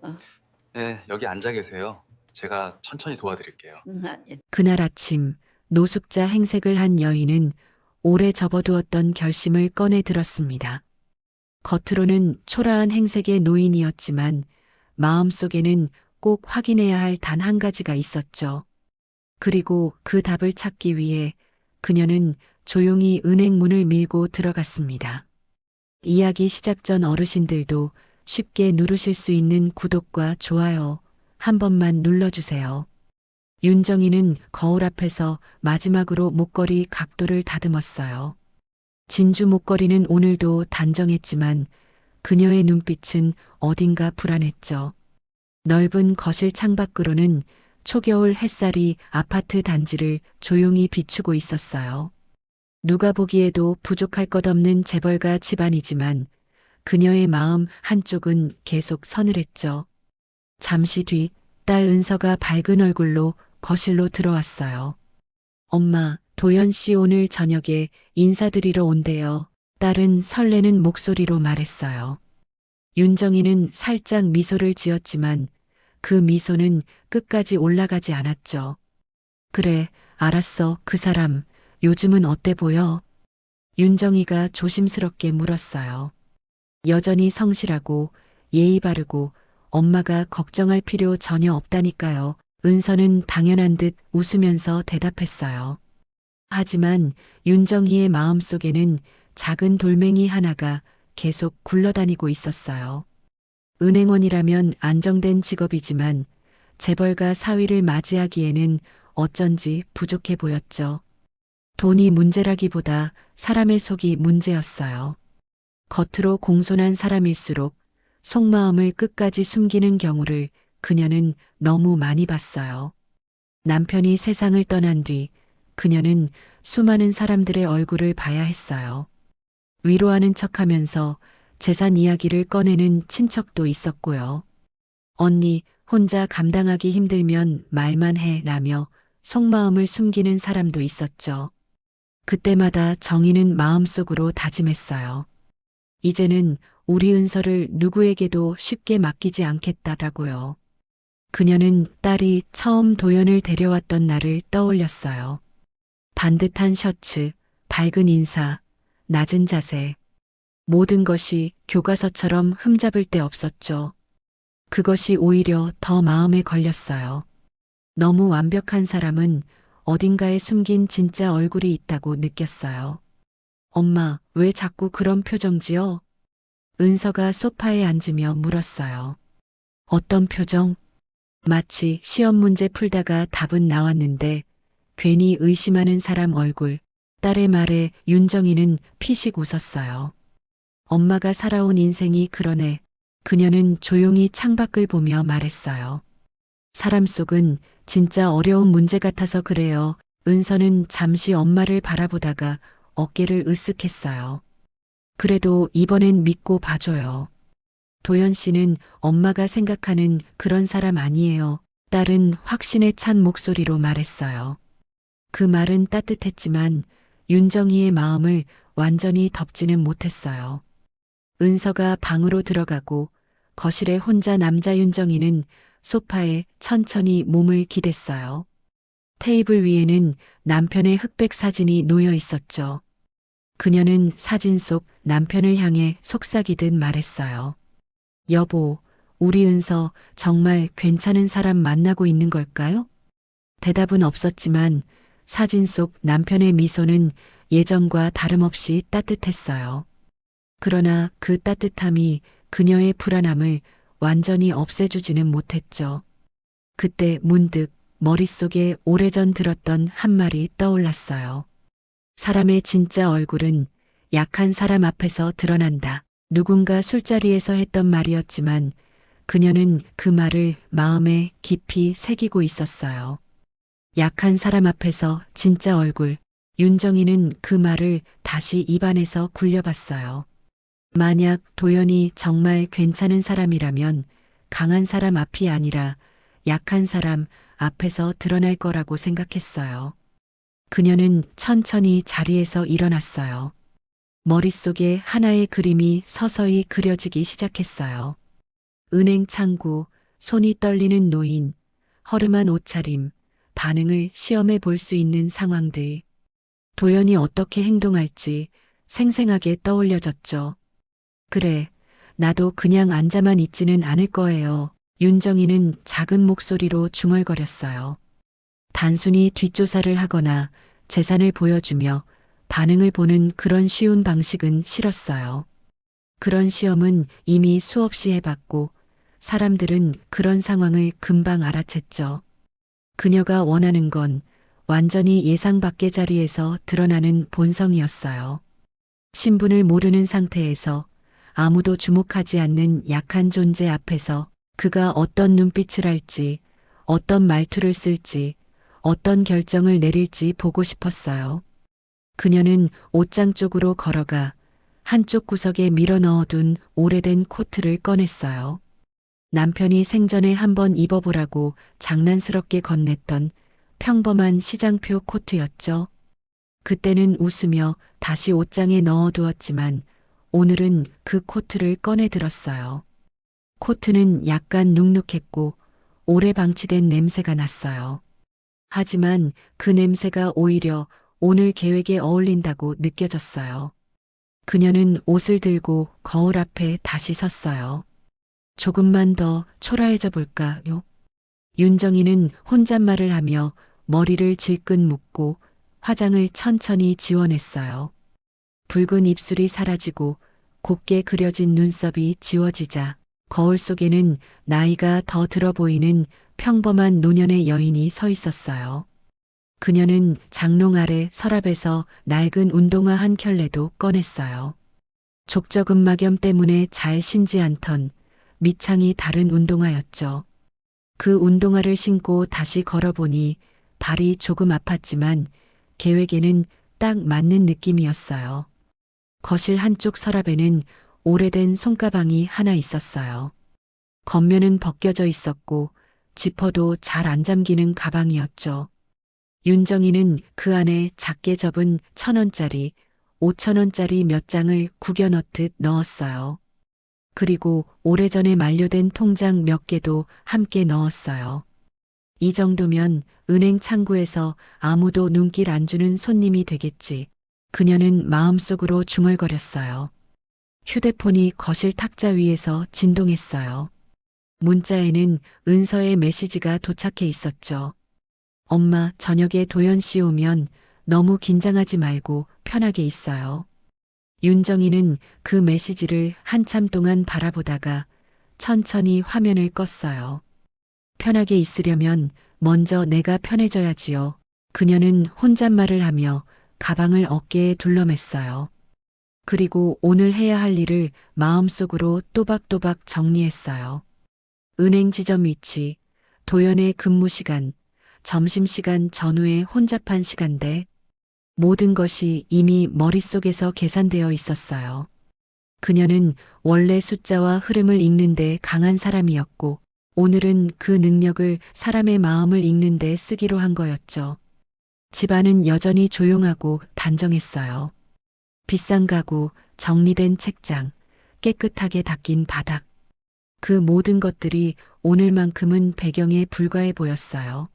어. 네, 여기 앉아 계세요. 제가 천천히 도와드릴게요. 예. 그날 아침 노숙자 행색을 한 여인은 오래 접어두었던 결심을 꺼내 들었습니다. 겉으로는 초라한 행색의 노인이었지만 마음속에는 꼭 확인해야 할 단 한 가지가 있었죠. 그리고 그 답을 찾기 위해 그녀는 조용히 은행 문을 밀고 들어갔습니다. 이야기 시작 전 어르신들도 쉽게 누르실 수 있는 구독과 좋아요 한 번만 눌러주세요. 윤정이는 거울 앞에서 마지막으로 목걸이 각도를 다듬었어요. 진주 목걸이는 오늘도 단정했지만 그녀의 눈빛은 어딘가 불안했죠. 넓은 거실 창밖으로는 초겨울 햇살이 아파트 단지를 조용히 비추고 있었어요. 누가 보기에도 부족할 것 없는 재벌가 집안이지만 그녀의 마음 한쪽은 계속 서늘했죠. 잠시 뒤 딸 은서가 밝은 얼굴로 거실로 들어왔어요. 엄마, 도연 씨 오늘 저녁에 인사드리러 온대요. 딸은 설레는 목소리로 말했어요. 윤정이는 살짝 미소를 지었지만 그 미소는 끝까지 올라가지 않았죠. 그래, 알았어. 그 사람, 요즘은 어때 보여? 윤정이가 조심스럽게 물었어요. 여전히 성실하고 예의 바르고 엄마가 걱정할 필요 전혀 없다니까요. 은서는 당연한 듯 웃으면서 대답했어요. 하지만 윤정희의 마음속에는 작은 돌멩이 하나가 계속 굴러다니고 있었어요. 은행원이라면 안정된 직업이지만 재벌가 사위를 맞이하기에는 어쩐지 부족해 보였죠. 돈이 문제라기보다 사람의 속이 문제였어요. 겉으로 공손한 사람일수록 속마음을 끝까지 숨기는 경우를 그녀는 너무 많이 봤어요. 남편이 세상을 떠난 뒤 그녀는 수많은 사람들의 얼굴을 봐야 했어요. 위로하는 척하면서 재산 이야기를 꺼내는 친척도 있었고요. 언니, 혼자 감당하기 힘들면 말만 해 라며 속마음을 숨기는 사람도 있었죠. 그때마다 정희는 마음속으로 다짐했어요. 이제는 우리 은서를 누구에게도 쉽게 맡기지 않겠다라고요. 그녀는 딸이 처음 도연을 데려왔던 날을 떠올렸어요. 반듯한 셔츠, 밝은 인사, 낮은 자세. 모든 것이 교과서처럼 흠잡을 데 없었죠. 그것이 오히려 더 마음에 걸렸어요. 너무 완벽한 사람은 어딘가에 숨긴 진짜 얼굴이 있다고 느꼈어요. 엄마, 왜 자꾸 그런 표정 지어? 은서가 소파에 앉으며 물었어요. 어떤 표정? 마치 시험 문제 풀다가 답은 나왔는데 괜히 의심하는 사람 얼굴. 딸의 말에 윤정이는 피식 웃었어요. 엄마가 살아온 인생이 그러네. 그녀는 조용히 창밖을 보며 말했어요. 사람 속은 진짜 어려운 문제 같아서 그래요. 은서는 잠시 엄마를 바라보다가 어깨를 으쓱했어요. 그래도 이번엔 믿고 봐줘요. 도연 씨는 엄마가 생각하는 그런 사람 아니에요. 딸은 확신에 찬 목소리로 말했어요. 그 말은 따뜻했지만 윤정희의 마음을 완전히 덮지는 못했어요. 은서가 방으로 들어가고 거실에 혼자 남자 윤정희는 소파에 천천히 몸을 기댔어요. 테이블 위에는 남편의 흑백 사진이 놓여 있었죠. 그녀는 사진 속 남편을 향해 속삭이듯 말했어요. 여보, 우리 은서 정말 괜찮은 사람 만나고 있는 걸까요? 대답은 없었지만 사진 속 남편의 미소는 예전과 다름없이 따뜻했어요. 그러나 그 따뜻함이 그녀의 불안함을 완전히 없애주지는 못했죠. 그때 문득 머릿속에 오래전 들었던 한 말이 떠올랐어요. 사람의 진짜 얼굴은 약한 사람 앞에서 드러난다. 누군가 술자리에서 했던 말이었지만 그녀는 그 말을 마음에 깊이 새기고 있었어요. 약한 사람 앞에서 진짜 얼굴. 윤정이는 그 말을 다시 입안에서 굴려봤어요. 만약 도연이 정말 괜찮은 사람이라면 강한 사람 앞이 아니라 약한 사람 앞에서 드러날 거라고 생각했어요. 그녀는 천천히 자리에서 일어났어요. 머릿속에 하나의 그림이 서서히 그려지기 시작했어요. 은행 창구, 손이 떨리는 노인, 허름한 옷차림, 반응을 시험해 볼 수 있는 상황들. 도연이 어떻게 행동할지 생생하게 떠올려졌죠. 그래, 나도 그냥 앉아만 있지는 않을 거예요. 윤정이는 작은 목소리로 중얼거렸어요. 단순히 뒷조사를 하거나 재산을 보여주며 반응을 보는 그런 쉬운 방식은 싫었어요. 그런 시험은 이미 수없이 해봤고 사람들은 그런 상황을 금방 알아챘죠. 그녀가 원하는 건 완전히 예상 밖의 자리에서 드러나는 본성이었어요. 신분을 모르는 상태에서 아무도 주목하지 않는 약한 존재 앞에서 그가 어떤 눈빛을 할지, 어떤 말투를 쓸지, 어떤 결정을 내릴지 보고 싶었어요. 그녀는 옷장 쪽으로 걸어가 한쪽 구석에 밀어 넣어둔 오래된 코트를 꺼냈어요. 남편이 생전에 한번 입어보라고 장난스럽게 건넸던 평범한 시장표 코트였죠. 그때는 웃으며 다시 옷장에 넣어두었지만 오늘은 그 코트를 꺼내 들었어요. 코트는 약간 눅눅했고 오래 방치된 냄새가 났어요. 하지만 그 냄새가 오히려 오늘 계획에 어울린다고 느껴졌어요. 그녀는 옷을 들고 거울 앞에 다시 섰어요. 조금만 더 초라해져 볼까요? 윤정이는 혼잣말을 하며 머리를 질끈 묶고 화장을 천천히 지워냈어요. 붉은 입술이 사라지고 곱게 그려진 눈썹이 지워지자 거울 속에는 나이가 더 들어 보이는 평범한 노년의 여인이 서 있었어요. 그녀는 장롱 아래 서랍에서 낡은 운동화 한 켤레도 꺼냈어요. 족저근막염 때문에 잘 신지 않던 밑창이 다른 운동화였죠. 그 운동화를 신고 다시 걸어보니 발이 조금 아팠지만 계획에는 딱 맞는 느낌이었어요. 거실 한쪽 서랍에는 오래된 손가방이 하나 있었어요. 겉면은 벗겨져 있었고 지퍼도 잘 안 잠기는 가방이었죠. 윤정이는 그 안에 작게 접은 1,000원짜리, 5,000원짜리 몇 장을 구겨 넣듯 넣었어요. 그리고 오래전에 만료된 통장 몇 개도 함께 넣었어요. 이 정도면 은행 창구에서 아무도 눈길 안 주는 손님이 되겠지. 그녀는 마음속으로 중얼거렸어요. 휴대폰이 거실 탁자 위에서 진동했어요. 문자에는 은서의 메시지가 도착해 있었죠. 엄마, 저녁에 도연 씨 오면 너무 긴장하지 말고 편하게 있어요. 윤정이는 그 메시지를 한참 동안 바라보다가 천천히 화면을 껐어요. 편하게 있으려면 먼저 내가 편해져야지요. 그녀는 혼잣말을 하며 가방을 어깨에 둘러맸어요. 그리고 오늘 해야 할 일을 마음속으로 또박또박 정리했어요. 은행 지점 위치, 도연의 근무 시간, 점심시간 전후의 혼잡한 시간대, 모든 것이 이미 머릿속에서 계산되어 있었어요. 그녀는 원래 숫자와 흐름을 읽는 데 강한 사람이었고, 오늘은 그 능력을 사람의 마음을 읽는 데 쓰기로 한 거였죠. 집안은 여전히 조용하고 단정했어요. 비싼 가구, 정리된 책장, 깨끗하게 닦인 바닥. 그 모든 것들이 오늘만큼은 배경에 불과해 보였어요.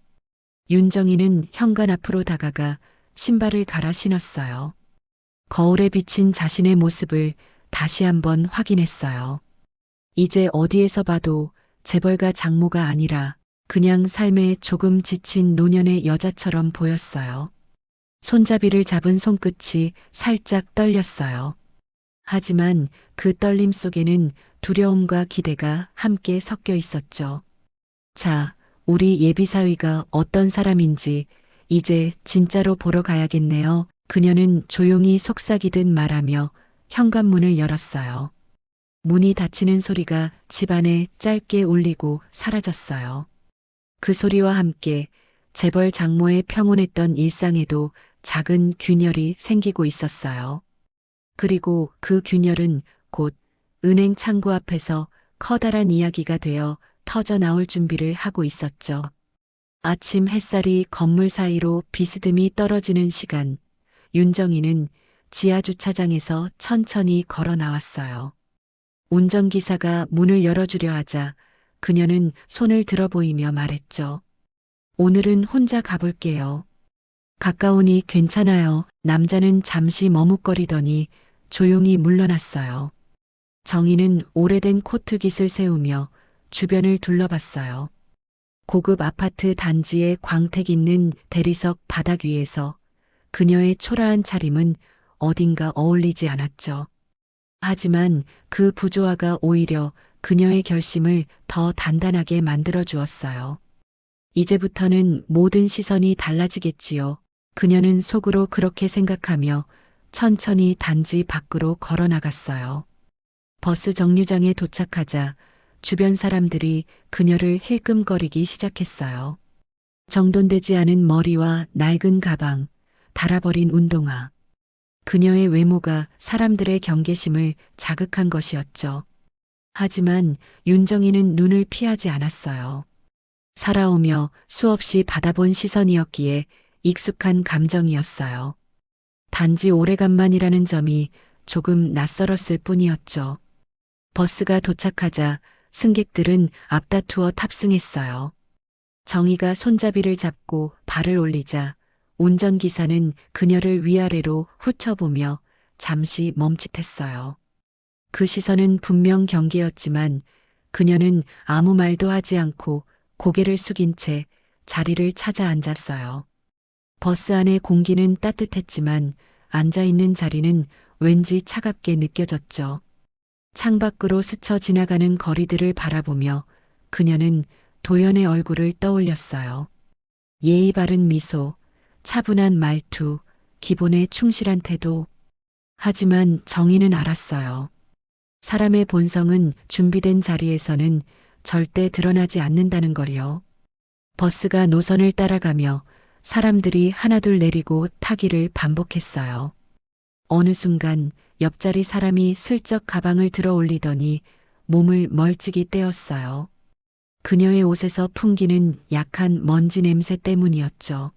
윤정이는 현관 앞으로 다가가 신발을 갈아 신었어요. 거울에 비친 자신의 모습을 다시 한번 확인했어요. 이제 어디에서 봐도 재벌가 장모가 아니라 그냥 삶에 조금 지친 노년의 여자처럼 보였어요. 손잡이를 잡은 손끝이 살짝 떨렸어요. 하지만 그 떨림 속에는 두려움과 기대가 함께 섞여 있었죠. 자, 우리 예비사위가 어떤 사람인지 이제 진짜로 보러 가야겠네요. 그녀는 조용히 속삭이듯 말하며 현관문을 열었어요. 문이 닫히는 소리가 집안에 짧게 울리고 사라졌어요. 그 소리와 함께 재벌 장모의 평온했던 일상에도 작은 균열이 생기고 있었어요. 그리고 그 균열은 곧 은행 창구 앞에서 커다란 이야기가 되어 터져 나올 준비를 하고 있었죠. 아침 햇살이 건물 사이로 비스듬히 떨어지는 시간, 윤정이는 지하 주차장에서 천천히 걸어 나왔어요. 운전기사가 문을 열어주려 하자 그녀는 손을 들어 보이며 말했죠. 오늘은 혼자 가볼게요. 가까우니 괜찮아요. 남자는 잠시 머뭇거리더니 조용히 물러났어요. 정희는 오래된 코트깃을 세우며 주변을 둘러봤어요. 고급 아파트 단지의 광택 있는 대리석 바닥 위에서 그녀의 초라한 차림은 어딘가 어울리지 않았죠. 하지만 그 부조화가 오히려 그녀의 결심을 더 단단하게 만들어 주었어요. 이제부터는 모든 시선이 달라지겠지요. 그녀는 속으로 그렇게 생각하며 천천히 단지 밖으로 걸어 나갔어요. 버스 정류장에 도착하자 주변 사람들이 그녀를 힐끔거리기 시작했어요. 정돈되지 않은 머리와 낡은 가방, 닳아버린 운동화. 그녀의 외모가 사람들의 경계심을 자극한 것이었죠. 하지만 윤정이는 눈을 피하지 않았어요. 살아오며 수없이 받아본 시선이었기에 익숙한 감정이었어요. 단지 오래간만이라는 점이 조금 낯설었을 뿐이었죠. 버스가 도착하자 승객들은 앞다투어 탑승했어요. 정희가 손잡이를 잡고 발을 올리자 운전기사는 그녀를 위아래로 훑어보며 잠시 멈칫했어요. 그 시선은 분명 경계였지만 그녀는 아무 말도 하지 않고 고개를 숙인 채 자리를 찾아 앉았어요. 버스 안의 공기는 따뜻했지만 앉아있는 자리는 왠지 차갑게 느껴졌죠. 창밖으로 스쳐 지나가는 거리들을 바라보며 그녀는 도연의 얼굴을 떠올렸어요. 예의 바른 미소, 차분한 말투, 기본에 충실한 태도. 하지만 정희는 알았어요. 사람의 본성은 준비된 자리에서는 절대 드러나지 않는다는 걸요. 버스가 노선을 따라가며 사람들이 하나둘 내리고 타기를 반복했어요. 어느 순간 옆자리 사람이 슬쩍 가방을 들어 올리더니 몸을 멀찍이 떼었어요. 그녀의 옷에서 풍기는 약한 먼지 냄새 때문이었죠.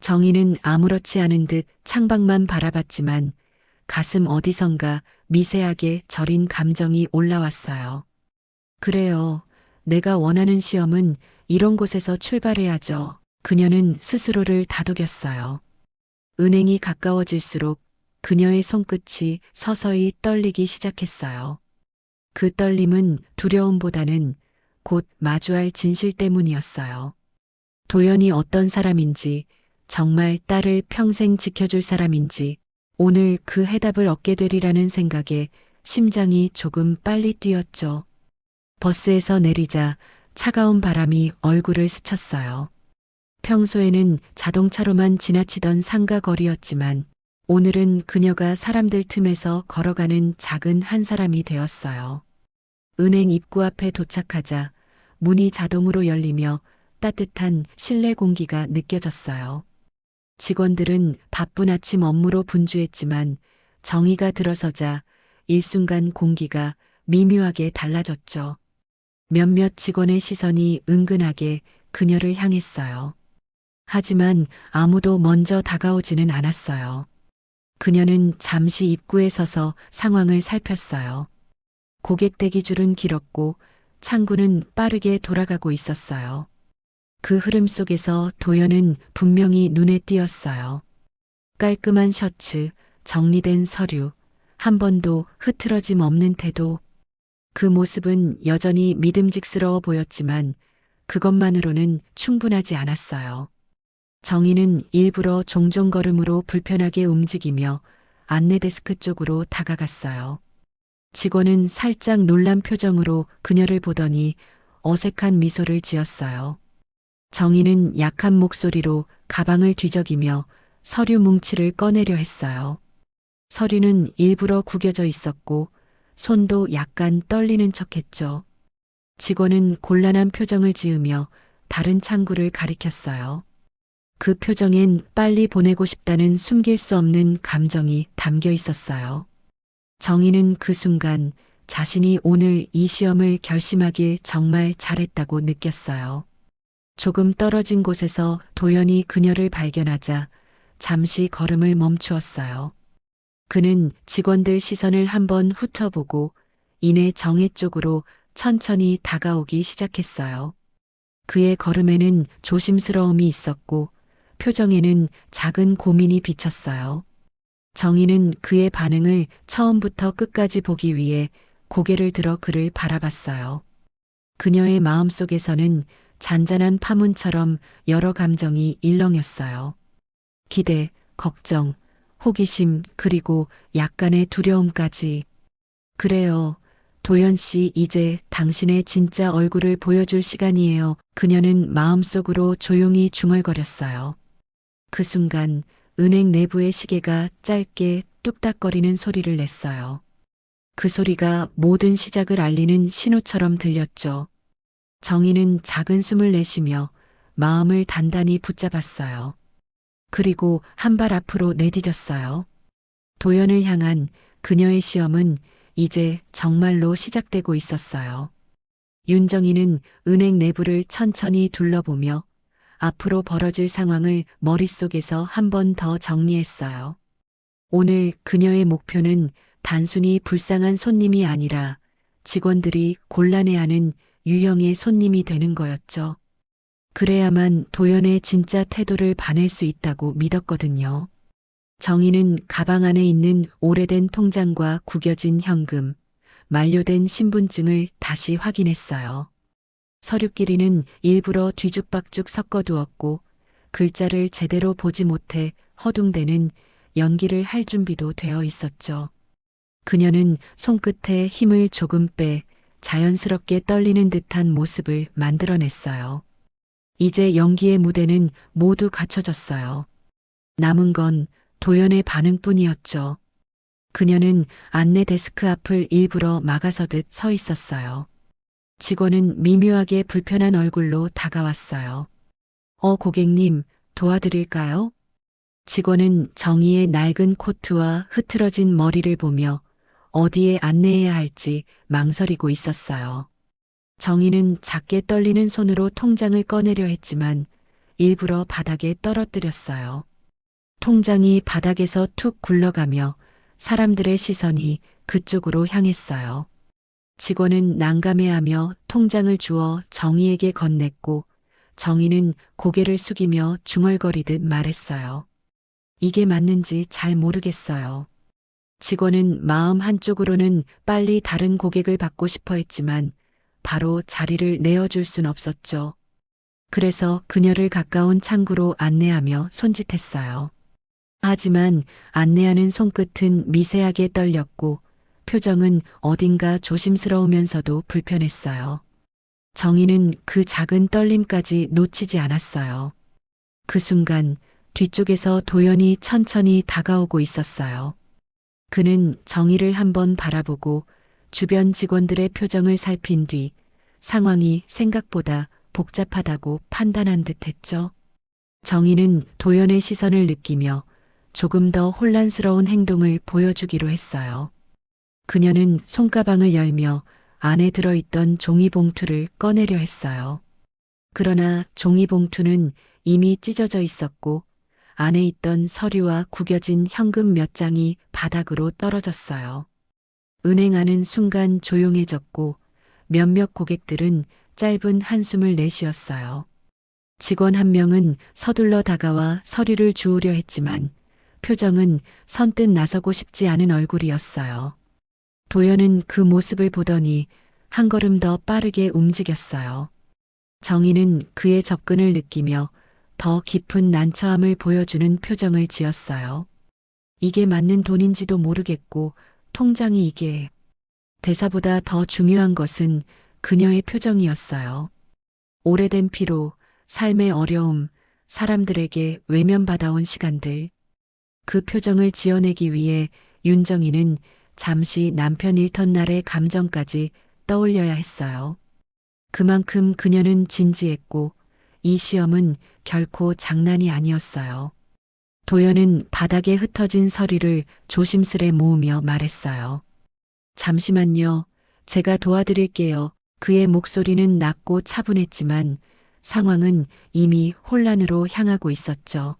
정희는 아무렇지 않은 듯 창밖만 바라봤지만 가슴 어디선가 미세하게 저린 감정이 올라왔어요. 그래요. 내가 원하는 시험은 이런 곳에서 출발해야죠. 그녀는 스스로를 다독였어요. 은행이 가까워질수록 그녀의 손끝이 서서히 떨리기 시작했어요. 그 떨림은 두려움보다는 곧 마주할 진실 때문이었어요. 도연이 어떤 사람인지, 정말 딸을 평생 지켜줄 사람인지, 오늘 그 해답을 얻게 되리라는 생각에 심장이 조금 빨리 뛰었죠. 버스에서 내리자 차가운 바람이 얼굴을 스쳤어요. 평소에는 자동차로만 지나치던 상가 거리였지만 오늘은 그녀가 사람들 틈에서 걸어가는 작은 한 사람이 되었어요. 은행 입구 앞에 도착하자 문이 자동으로 열리며 따뜻한 실내 공기가 느껴졌어요. 직원들은 바쁜 아침 업무로 분주했지만 정희가 들어서자 일순간 공기가 미묘하게 달라졌죠. 몇몇 직원의 시선이 은근하게 그녀를 향했어요. 하지만 아무도 먼저 다가오지는 않았어요. 그녀는 잠시 입구에 서서 상황을 살폈어요. 고객 대기줄은 길었고 창구는 빠르게 돌아가고 있었어요. 그 흐름 속에서 도연은 분명히 눈에 띄었어요. 깔끔한 셔츠, 정리된 서류, 한 번도 흐트러짐 없는 태도. 그 모습은 여전히 믿음직스러워 보였지만 그것만으로는 충분하지 않았어요. 정희는 일부러 종종 걸음으로 불편하게 움직이며 안내 데스크 쪽으로 다가갔어요. 직원은 살짝 놀란 표정으로 그녀를 보더니 어색한 미소를 지었어요. 정희는 약한 목소리로 가방을 뒤적이며 서류 뭉치를 꺼내려 했어요. 서류는 일부러 구겨져 있었고 손도 약간 떨리는 척했죠. 직원은 곤란한 표정을 지으며 다른 창구를 가리켰어요. 그 표정엔 빨리 보내고 싶다는 숨길 수 없는 감정이 담겨 있었어요. 정희는 그 순간 자신이 오늘 이 시험을 결심하길 정말 잘했다고 느꼈어요. 조금 떨어진 곳에서 도연이 그녀를 발견하자 잠시 걸음을 멈추었어요. 그는 직원들 시선을 한번 훑어보고 이내 정혜 쪽으로 천천히 다가오기 시작했어요. 그의 걸음에는 조심스러움이 있었고 표정에는 작은 고민이 비쳤어요. 정희는 그의 반응을 처음부터 끝까지 보기 위해 고개를 들어 그를 바라봤어요. 그녀의 마음속에서는 잔잔한 파문처럼 여러 감정이 일렁였어요. 기대, 걱정, 호기심, 그리고 약간의 두려움까지. 그래요. 도연 씨, 이제 당신의 진짜 얼굴을 보여줄 시간이에요. 그녀는 마음속으로 조용히 중얼거렸어요. 그 순간 은행 내부의 시계가 짧게 뚝딱거리는 소리를 냈어요. 그 소리가 모든 시작을 알리는 신호처럼 들렸죠. 정희는 작은 숨을 내쉬며 마음을 단단히 붙잡았어요. 그리고 한 발 앞으로 내디뎠어요. 도연을 향한 그녀의 시험은 이제 정말로 시작되고 있었어요. 윤정희는 은행 내부를 천천히 둘러보며 앞으로 벌어질 상황을 머릿속에서 한 번 더 정리했어요. 오늘 그녀의 목표는 단순히 불쌍한 손님이 아니라 직원들이 곤란해하는 유형의 손님이 되는 거였죠. 그래야만 도연의 진짜 태도를 봐낼 수 있다고 믿었거든요. 정희는 가방 안에 있는 오래된 통장과 구겨진 현금, 만료된 신분증을 다시 확인했어요. 서류끼리는 일부러 뒤죽박죽 섞어두었고 글자를 제대로 보지 못해 허둥대는 연기를 할 준비도 되어 있었죠. 그녀는 손끝에 힘을 조금 빼 자연스럽게 떨리는 듯한 모습을 만들어냈어요. 이제 연기의 무대는 모두 갖춰졌어요. 남은 건 도연의 반응뿐이었죠. 그녀는 안내 데스크 앞을 일부러 막아서듯 서 있었어요. 직원은 미묘하게 불편한 얼굴로 다가왔어요. 고객님, 도와드릴까요? 직원은 정희의 낡은 코트와 흐트러진 머리를 보며 어디에 안내해야 할지 망설이고 있었어요. 정희는 작게 떨리는 손으로 통장을 꺼내려 했지만 일부러 바닥에 떨어뜨렸어요. 통장이 바닥에서 툭 굴러가며 사람들의 시선이 그쪽으로 향했어요. 직원은 난감해하며 통장을 주어 정희에게 건넸고 정희는 고개를 숙이며 중얼거리듯 말했어요. 이게 맞는지 잘 모르겠어요. 직원은 마음 한쪽으로는 빨리 다른 고객을 받고 싶어 했지만 바로 자리를 내어줄 순 없었죠. 그래서 그녀를 가까운 창구로 안내하며 손짓했어요. 하지만 안내하는 손끝은 미세하게 떨렸고 표정은 어딘가 조심스러우면서도 불편했어요. 정희는 그 작은 떨림까지 놓치지 않았어요. 그 순간 뒤쪽에서 도연이 천천히 다가오고 있었어요. 그는 정희를 한번 바라보고 주변 직원들의 표정을 살핀 뒤 상황이 생각보다 복잡하다고 판단한 듯 했죠. 정희는 도연의 시선을 느끼며 조금 더 혼란스러운 행동을 보여주기로 했어요. 그녀는 손가방을 열며 안에 들어있던 종이봉투를 꺼내려 했어요. 그러나 종이봉투는 이미 찢어져 있었고 안에 있던 서류와 구겨진 현금 몇 장이 바닥으로 떨어졌어요. 은행 안은 순간 조용해졌고 몇몇 고객들은 짧은 한숨을 내쉬었어요. 직원 한 명은 서둘러 다가와 서류를 주우려 했지만 표정은 선뜻 나서고 싶지 않은 얼굴이었어요. 도연은 그 모습을 보더니 한 걸음 더 빠르게 움직였어요. 정희는 그의 접근을 느끼며 더 깊은 난처함을 보여주는 표정을 지었어요. 이게 맞는 돈인지도 모르겠고 통장이 이게. 대사보다 더 중요한 것은 그녀의 표정이었어요. 오래된 피로, 삶의 어려움, 사람들에게 외면받아온 시간들. 그 표정을 지어내기 위해 윤정희는 잠시 남편 잃던 날의 감정까지 떠올려야 했어요. 그만큼 그녀는 진지했고 이 시험은 결코 장난이 아니었어요. 도연은 바닥에 흩어진 서류를 조심스레 모으며 말했어요. 잠시만요. 제가 도와드릴게요. 그의 목소리는 낮고 차분했지만 상황은 이미 혼란으로 향하고 있었죠.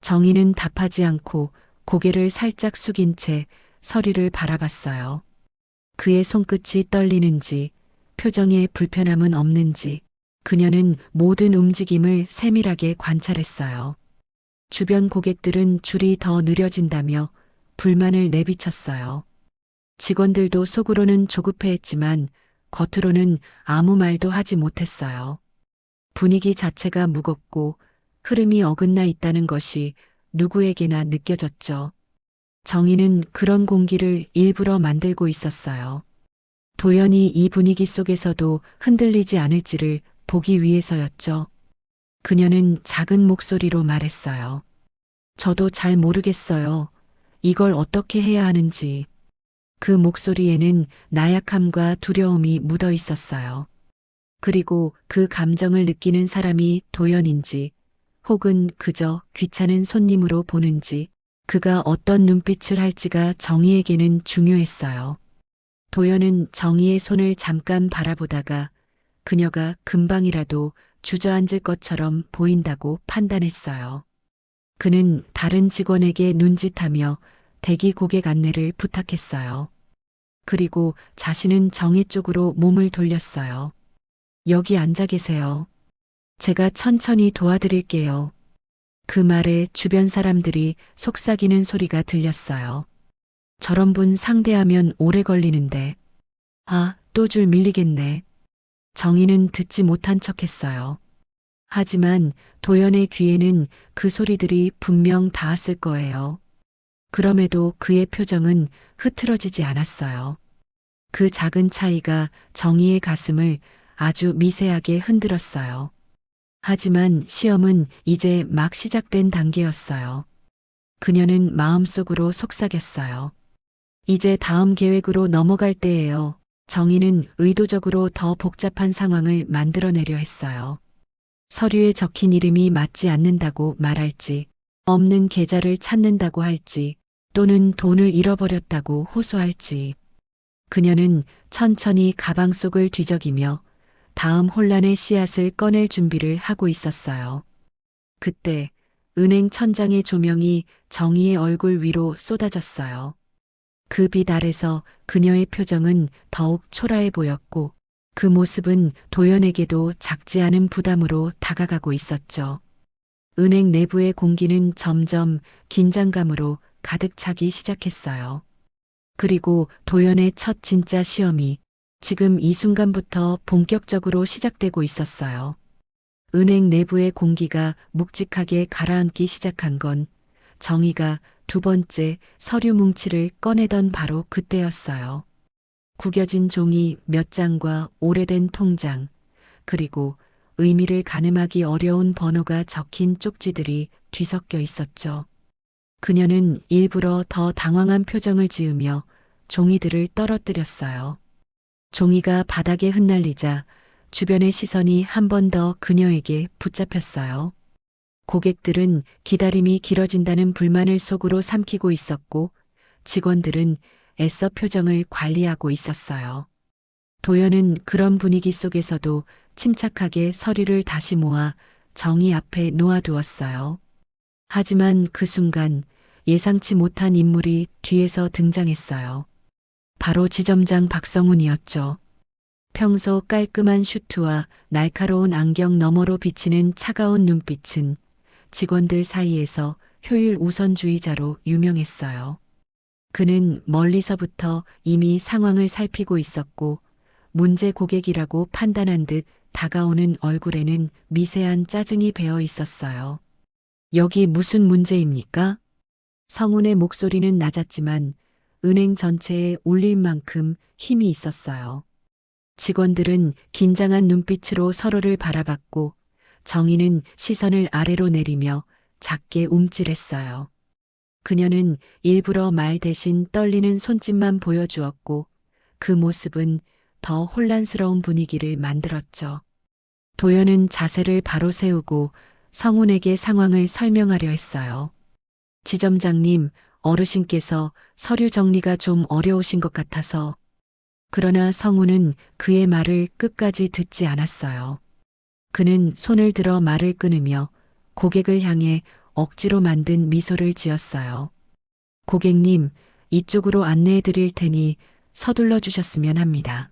정희는 답하지 않고 고개를 살짝 숙인 채 서류를 바라봤어요. 그의 손끝이 떨리는지, 표정에 불편함은 없는지, 그녀는 모든 움직임을 세밀하게 관찰했어요. 주변 고객들은 줄이 더 느려진다며 불만을 내비쳤어요. 직원들도 속으로는 조급해했지만 겉으로는 아무 말도 하지 못했어요. 분위기 자체가 무겁고 흐름이 어긋나 있다는 것이 누구에게나 느껴졌죠. 정희는 그런 공기를 일부러 만들고 있었어요. 도연이 이 분위기 속에서도 흔들리지 않을지를 보기 위해서였죠. 그녀는 작은 목소리로 말했어요. 저도 잘 모르겠어요. 이걸 어떻게 해야 하는지. 그 목소리에는 나약함과 두려움이 묻어 있었어요. 그리고 그 감정을 느끼는 사람이 도연인지 혹은 그저 귀찮은 손님으로 보는지 그가 어떤 눈빛을 할지가 정희에게는 중요했어요. 도연은 정희의 손을 잠깐 바라보다가 그녀가 금방이라도 주저앉을 것처럼 보인다고 판단했어요. 그는 다른 직원에게 눈짓하며 대기 고객 안내를 부탁했어요. 그리고 자신은 정희 쪽으로 몸을 돌렸어요. 여기 앉아 계세요. 제가 천천히 도와드릴게요. 그 말에 주변 사람들이 속삭이는 소리가 들렸어요. 저런 분 상대하면 오래 걸리는데. 아, 또 줄 밀리겠네. 정희는 듣지 못한 척했어요. 하지만 도연의 귀에는 그 소리들이 분명 닿았을 거예요. 그럼에도 그의 표정은 흐트러지지 않았어요. 그 작은 차이가 정희의 가슴을 아주 미세하게 흔들었어요. 하지만 시험은 이제 막 시작된 단계였어요. 그녀는 마음속으로 속삭였어요. 이제 다음 계획으로 넘어갈 때예요. 정희는 의도적으로 더 복잡한 상황을 만들어내려 했어요. 서류에 적힌 이름이 맞지 않는다고 말할지, 없는 계좌를 찾는다고 할지, 또는 돈을 잃어버렸다고 호소할지. 그녀는 천천히 가방 속을 뒤적이며 다음 혼란의 씨앗을 꺼낼 준비를 하고 있었어요. 그때 은행 천장의 조명이 정희의 얼굴 위로 쏟아졌어요. 그 빛 아래서 그녀의 표정은 더욱 초라해 보였고 그 모습은 도연에게도 작지 않은 부담으로 다가가고 있었죠. 은행 내부의 공기는 점점 긴장감으로 가득 차기 시작했어요. 그리고 도연의 첫 진짜 시험이 지금 이 순간부터 본격적으로 시작되고 있었어요. 은행 내부의 공기가 묵직하게 가라앉기 시작한 건 정희가 두 번째 서류 뭉치를 꺼내던 바로 그때였어요. 구겨진 종이 몇 장과 오래된 통장, 그리고 의미를 가늠하기 어려운 번호가 적힌 쪽지들이 뒤섞여 있었죠. 그녀는 일부러 더 당황한 표정을 지으며 종이들을 떨어뜨렸어요. 종이가 바닥에 흩날리자 주변의 시선이 한 번 더 그녀에게 붙잡혔어요. 고객들은 기다림이 길어진다는 불만을 속으로 삼키고 있었고 직원들은 애써 표정을 관리하고 있었어요. 도연은 그런 분위기 속에서도 침착하게 서류를 다시 모아 정희 앞에 놓아두었어요. 하지만 그 순간 예상치 못한 인물이 뒤에서 등장했어요. 바로 지점장 박성훈이었죠. 평소 깔끔한 슈트와 날카로운 안경 너머로 비치는 차가운 눈빛은 직원들 사이에서 효율 우선주의자로 유명했어요. 그는 멀리서부터 이미 상황을 살피고 있었고 문제 고객이라고 판단한 듯 다가오는 얼굴에는 미세한 짜증이 배어 있었어요. 여기 무슨 문제입니까? 성훈의 목소리는 낮았지만 은행 전체에 울릴 만큼 힘이 있었어요. 직원들은 긴장한 눈빛으로 서로를 바라봤고 정희는 시선을 아래로 내리며 작게 움찔했어요. 그녀는 일부러 말 대신 떨리는 손짓만 보여주었고 그 모습은 더 혼란스러운 분위기를 만들었죠. 도연은 자세를 바로 세우고 성훈에게 상황을 설명하려 했어요. 지점장님, 어르신께서 서류 정리가 좀 어려우신 것 같아서. 그러나 성훈은 그의 말을 끝까지 듣지 않았어요. 그는 손을 들어 말을 끊으며 고객을 향해 억지로 만든 미소를 지었어요. 고객님, 이쪽으로 안내해 드릴 테니 서둘러 주셨으면 합니다.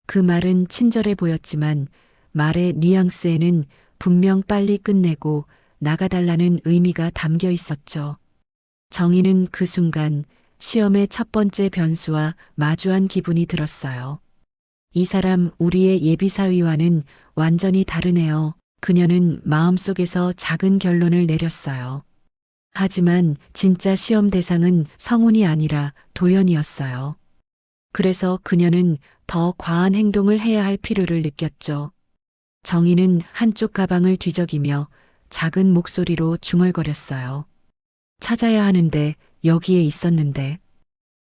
그 말은 친절해 보였지만 말의 뉘앙스에는 분명 빨리 끝내고 나가달라는 의미가 담겨 있었죠. 정희는 그 순간 시험의 첫 번째 변수와 마주한 기분이 들었어요. 이 사람 우리의 예비사위와는 완전히 다르네요. 그녀는 마음속에서 작은 결론을 내렸어요. 하지만 진짜 시험 대상은 성운이 아니라 도연이었어요. 그래서 그녀는 더 과한 행동을 해야 할 필요를 느꼈죠. 정희는 한쪽 가방을 뒤적이며 작은 목소리로 중얼거렸어요. 찾아야 하는데 여기에 있었는데.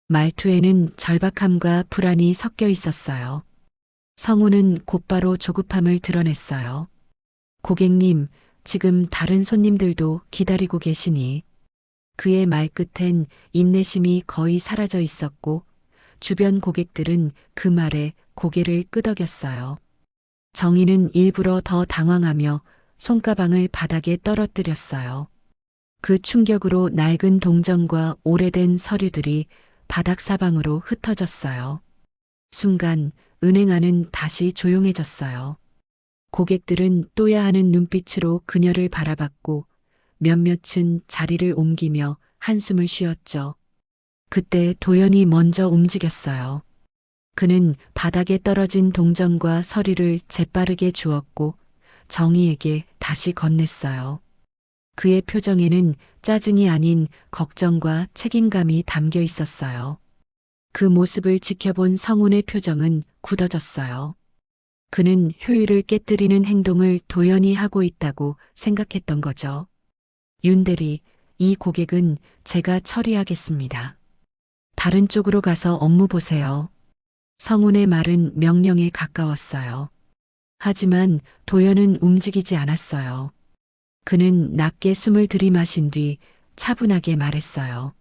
말투에는 절박함과 불안이 섞여 있었어요. 성우는 곧바로 조급함을 드러냈어요. 고객님, 지금 다른 손님들도 기다리고 계시니. 그의 말끝엔 인내심이 거의 사라져 있었고 주변 고객들은 그 말에 고개를 끄덕였어요. 정희는 일부러 더 당황하며 손가방을 바닥에 떨어뜨렸어요. 그 충격으로 낡은 동전과 오래된 서류들이 바닥 사방으로 흩어졌어요. 순간 은행 안은 다시 조용해졌어요. 고객들은 또야 하는 눈빛으로 그녀를 바라봤고 몇몇은 자리를 옮기며 한숨을 쉬었죠. 그때 도연이 먼저 움직였어요. 그는 바닥에 떨어진 동전과 서류를 재빠르게 주었고 정희에게 다시 건넸어요. 그의 표정에는 짜증이 아닌 걱정과 책임감이 담겨 있었어요. 그 모습을 지켜본 성운의 표정은 굳어졌어요. 그는 효율을 깨뜨리는 행동을 도연히 하고 있다고 생각했던 거죠. 윤대리, 이 고객은 제가 처리하겠습니다. 다른 쪽으로 가서 업무 보세요. 성운의 말은 명령에 가까웠어요. 하지만 도연은 움직이지 않았어요. 그는 낮게 숨을 들이마신 뒤 차분하게 말했어요.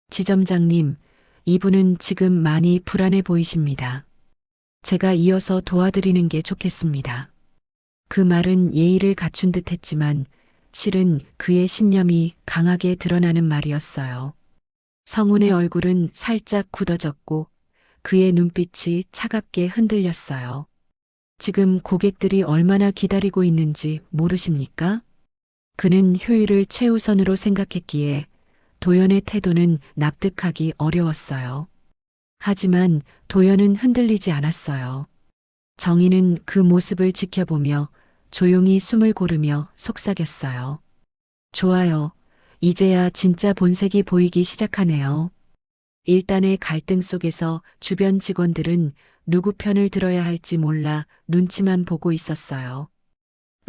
지점장님, 이분은 지금 많이 불안해 보이십니다. 제가 이어서 도와드리는 게 좋겠습니다. 그 말은 예의를 갖춘 듯 했지만 실은 그의 신념이 강하게 드러나는 말이었어요. 성운의 얼굴은 살짝 굳어졌고 그의 눈빛이 차갑게 흔들렸어요. 지금 고객들이 얼마나 기다리고 있는지 모르십니까? 그는 효율을 최우선으로 생각했기에 도연의 태도는 납득하기 어려웠어요. 하지만 도연은 흔들리지 않았어요. 정희는 그 모습을 지켜보며 조용히 숨을 고르며 속삭였어요. 좋아요. 이제야 진짜 본색이 보이기 시작하네요. 일단의 갈등 속에서 주변 직원들은 누구 편을 들어야 할지 몰라 눈치만 보고 있었어요.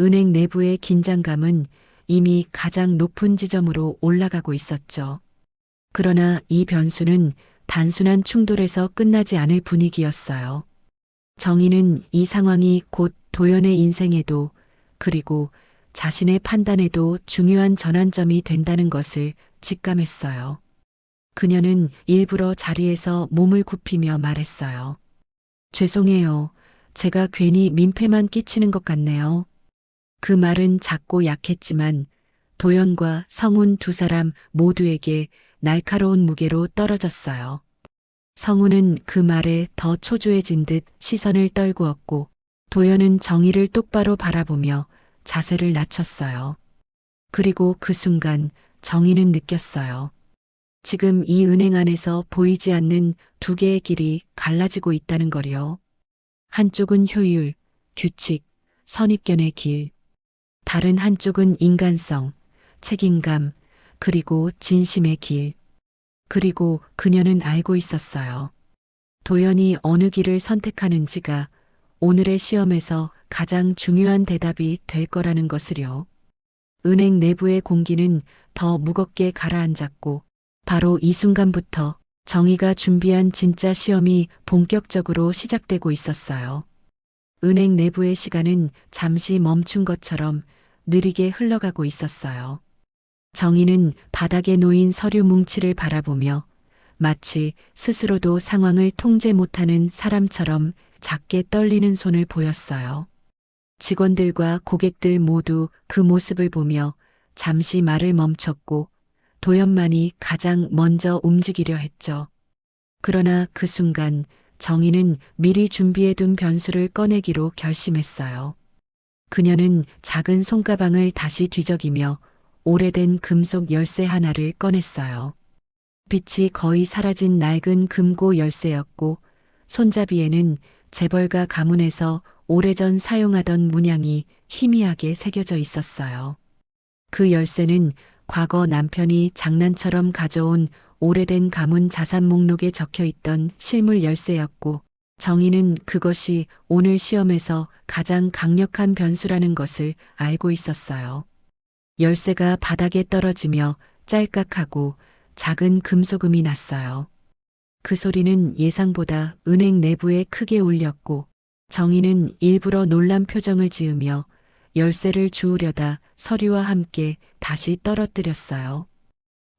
은행 내부의 긴장감은 이미 가장 높은 지점으로 올라가고 있었죠. 그러나 이 변수는 단순한 충돌에서 끝나지 않을 분위기였어요. 정희는 이 상황이 곧 도연의 인생에도 그리고 자신의 판단에도 중요한 전환점이 된다는 것을 직감했어요. 그녀는 일부러 자리에서 몸을 굽히며 말했어요. 죄송해요. 제가 괜히 민폐만 끼치는 것 같네요. 그 말은 작고 약했지만 도연과 성운 두 사람 모두에게 날카로운 무게로 떨어졌어요. 성운은 그 말에 더 초조해진 듯 시선을 떨구었고 도연은 정희를 똑바로 바라보며 자세를 낮췄어요. 그리고 그 순간 정희는 느꼈어요. 지금 이 은행 안에서 보이지 않는 두 개의 길이 갈라지고 있다는 거요. 한쪽은 효율, 규칙, 선입견의 길. 다른 한쪽은 인간성, 책임감, 그리고 진심의 길. 그리고 그녀는 알고 있었어요. 도연이 어느 길을 선택하는지가 오늘의 시험에서 가장 중요한 대답이 될 거라는 것을요. 은행 내부의 공기는 더 무겁게 가라앉았고 바로 이 순간부터 정희가 준비한 진짜 시험이 본격적으로 시작되고 있었어요. 은행 내부의 시간은 잠시 멈춘 것처럼 느리게 흘러가고 있었어요. 정희는 바닥에 놓인 서류 뭉치를 바라보며 마치 스스로도 상황을 통제 못하는 사람처럼 작게 떨리는 손을 보였어요. 직원들과 고객들 모두 그 모습을 보며 잠시 말을 멈췄고 도연만이 가장 먼저 움직이려 했죠. 그러나 그 순간 정희는 미리 준비해둔 변수를 꺼내기로 결심했어요. 그녀는 작은 손가방을 다시 뒤적이며 오래된 금속 열쇠 하나를 꺼냈어요. 빛이 거의 사라진 낡은 금고 열쇠였고 손잡이에는 재벌가 가문에서 오래전 사용하던 문양이 희미하게 새겨져 있었어요. 그 열쇠는 과거 남편이 장난처럼 가져온 오래된 가문 자산 목록에 적혀 있던 실물 열쇠였고 정희는 그것이 오늘 시험에서 가장 강력한 변수라는 것을 알고 있었어요. 열쇠가 바닥에 떨어지며 짤깍하고 작은 금속음이 났어요. 그 소리는 예상보다 은행 내부에 크게 울렸고 정희는 일부러 놀란 표정을 지으며 열쇠를 주우려다 서류와 함께 다시 떨어뜨렸어요.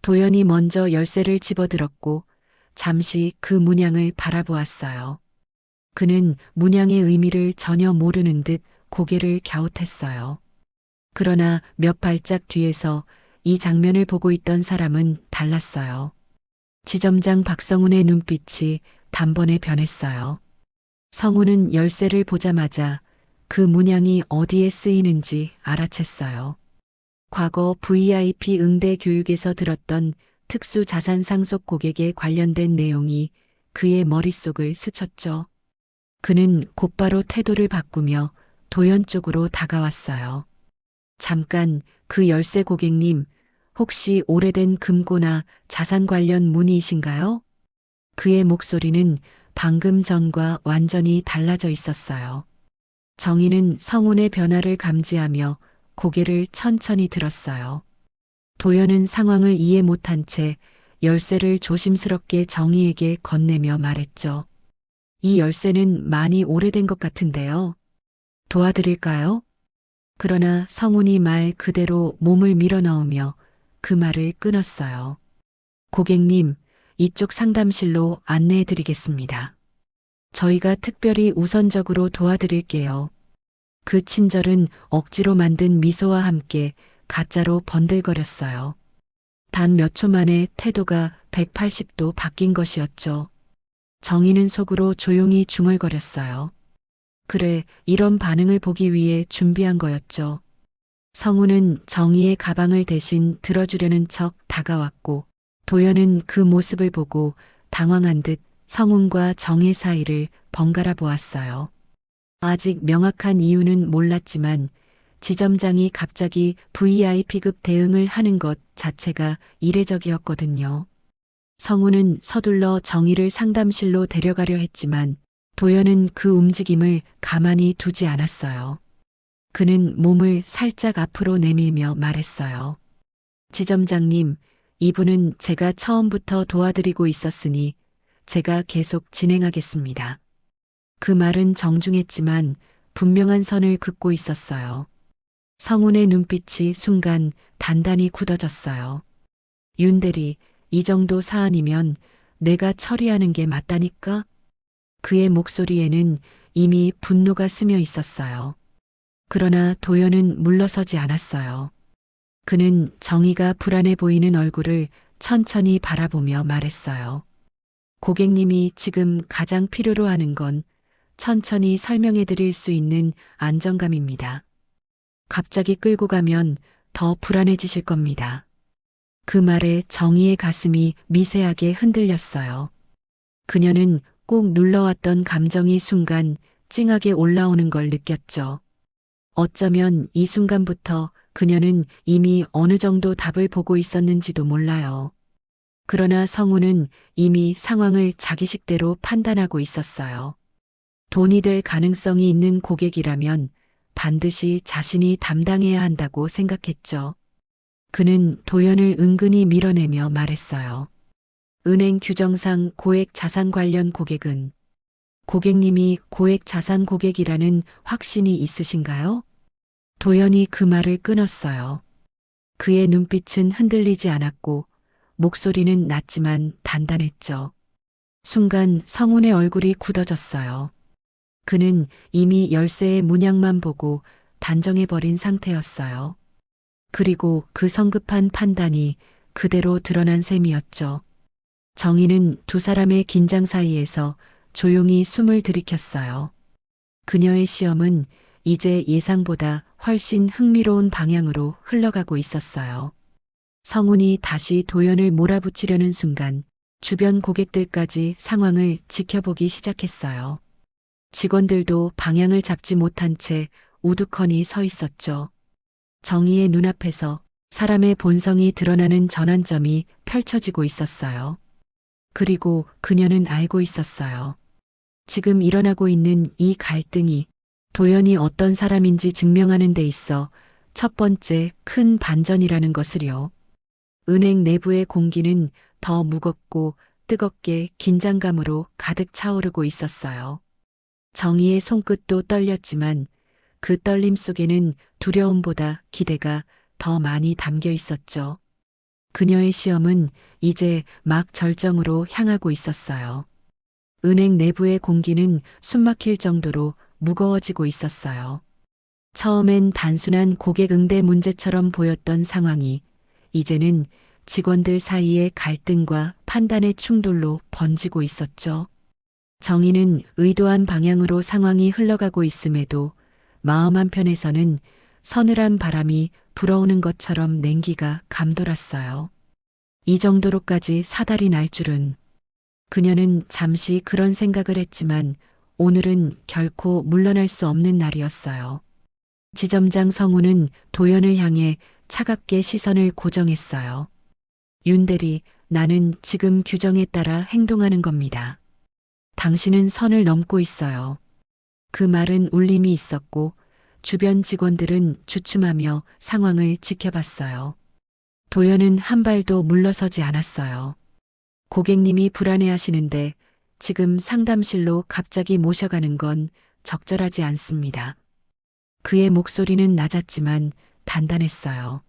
도연이 먼저 열쇠를 집어들었고 잠시 그 문양을 바라보았어요. 그는 문양의 의미를 전혀 모르는 듯 고개를 갸웃했어요. 그러나 몇 발짝 뒤에서 이 장면을 보고 있던 사람은 달랐어요. 지점장 박성훈의 눈빛이 단번에 변했어요. 성훈은 열쇠를 보자마자 그 문양이 어디에 쓰이는지 알아챘어요. 과거 VIP 응대 교육에서 들었던 특수 자산 상속 고객에 관련된 내용이 그의 머릿속을 스쳤죠. 그는 곧바로 태도를 바꾸며 도연 쪽으로 다가왔어요. 잠깐, 그 열쇠 고객님, 혹시 오래된 금고나 자산 관련 문의이신가요? 그의 목소리는 방금 전과 완전히 달라져 있었어요. 정희는 성훈의 변화를 감지하며 고개를 천천히 들었어요. 도연은 상황을 이해 못한 채 열쇠를 조심스럽게 정희에게 건네며 말했죠. 이 열쇠는 많이 오래된 것 같은데요. 도와드릴까요? 그러나 성훈이 말 그대로 몸을 밀어넣으며 그 말을 끊었어요. 고객님, 이쪽 상담실로 안내해 드리겠습니다. 저희가 특별히 우선적으로 도와드릴게요. 그 친절은 억지로 만든 미소와 함께 가짜로 번들거렸어요. 단 몇 초 만에 태도가 180도 바뀐 것이었죠. 정희는 속으로 조용히 중얼거렸어요. 그래, 이런 반응을 보기 위해 준비한 거였죠. 성우는 정희의 가방을 대신 들어주려는 척 다가왔고 도연은 그 모습을 보고 당황한 듯 성훈과 정의 사이를 번갈아 보았어요. 아직 명확한 이유는 몰랐지만 지점장이 갑자기 VIP급 대응을 하는 것 자체가 이례적이었거든요. 성훈은 서둘러 정희를 상담실로 데려가려 했지만 도연은 그 움직임을 가만히 두지 않았어요. 그는 몸을 살짝 앞으로 내밀며 말했어요. 지점장님, 이분은 제가 처음부터 도와드리고 있었으니 제가 계속 진행하겠습니다. 그 말은 정중했지만 분명한 선을 긋고 있었어요. 성훈의 눈빛이 순간 단단히 굳어졌어요. 윤대리, 이 정도 사안이면 내가 처리하는 게 맞다니까? 그의 목소리에는 이미 분노가 스며 있었어요. 그러나 도연은 물러서지 않았어요. 그는 정희가 불안해 보이는 얼굴을 천천히 바라보며 말했어요. 고객님이 지금 가장 필요로 하는 건 천천히 설명해 드릴 수 있는 안정감입니다. 갑자기 끌고 가면 더 불안해지실 겁니다. 그 말에 정희의 가슴이 미세하게 흔들렸어요. 그녀는 꼭 눌러왔던 감정이 순간 찡하게 올라오는 걸 느꼈죠. 어쩌면 이 순간부터 그녀는 이미 어느 정도 답을 보고 있었는지도 몰라요. 그러나 성우는 이미 상황을 자기 식대로 판단하고 있었어요. 돈이 될 가능성이 있는 고객이라면 반드시 자신이 담당해야 한다고 생각했죠. 그는 도연을 은근히 밀어내며 말했어요. 은행 규정상 고액 자산 관련 고객은 고객님이 고액 자산 고객이라는 확신이 있으신가요? 도연이 그 말을 끊었어요. 그의 눈빛은 흔들리지 않았고 목소리는 낮지만 단단했죠. 순간 성훈의 얼굴이 굳어졌어요. 그는 이미 열쇠의 문양만 보고 단정해버린 상태였어요. 그리고 그 성급한 판단이 그대로 드러난 셈이었죠. 정희는 두 사람의 긴장 사이에서 조용히 숨을 들이켰어요. 그녀의 시험은 이제 예상보다 훨씬 흥미로운 방향으로 흘러가고 있었어요. 성훈이 다시 도연을 몰아붙이려는 순간 주변 고객들까지 상황을 지켜보기 시작했어요. 직원들도 방향을 잡지 못한 채 우두커니 서 있었죠. 정희의 눈앞에서 사람의 본성이 드러나는 전환점이 펼쳐지고 있었어요. 그리고 그녀는 알고 있었어요. 지금 일어나고 있는 이 갈등이 도연이 어떤 사람인지 증명하는 데 있어 첫 번째 큰 반전이라는 것을요. 은행 내부의 공기는 더 무겁고 뜨겁게 긴장감으로 가득 차오르고 있었어요. 정희의 손끝도 떨렸지만 그 떨림 속에는 두려움보다 기대가 더 많이 담겨 있었죠. 그녀의 시험은 이제 막 절정으로 향하고 있었어요. 은행 내부의 공기는 숨막힐 정도로 무거워지고 있었어요. 처음엔 단순한 고객 응대 문제처럼 보였던 상황이 이제는 직원들 사이의 갈등과 판단의 충돌로 번지고 있었죠. 정희는 의도한 방향으로 상황이 흘러가고 있음에도 마음 한편에서는 서늘한 바람이 불어오는 것처럼 냉기가 감돌았어요. 이 정도로까지 사달이 날 줄은. 그녀는 잠시 그런 생각을 했지만 오늘은 결코 물러날 수 없는 날이었어요. 지점장 성우는 도연을 향해 차갑게 시선을 고정했어요. 윤대리, 나는 지금 규정에 따라 행동하는 겁니다. 당신은 선을 넘고 있어요. 그 말은 울림이 있었고 주변 직원들은 주춤하며 상황을 지켜봤어요. 도연은 한 발도 물러서지 않았어요. 고객님이 불안해하시는데 지금 상담실로 갑자기 모셔가는 건 적절하지 않습니다. 그의 목소리는 낮았지만 단단했어요.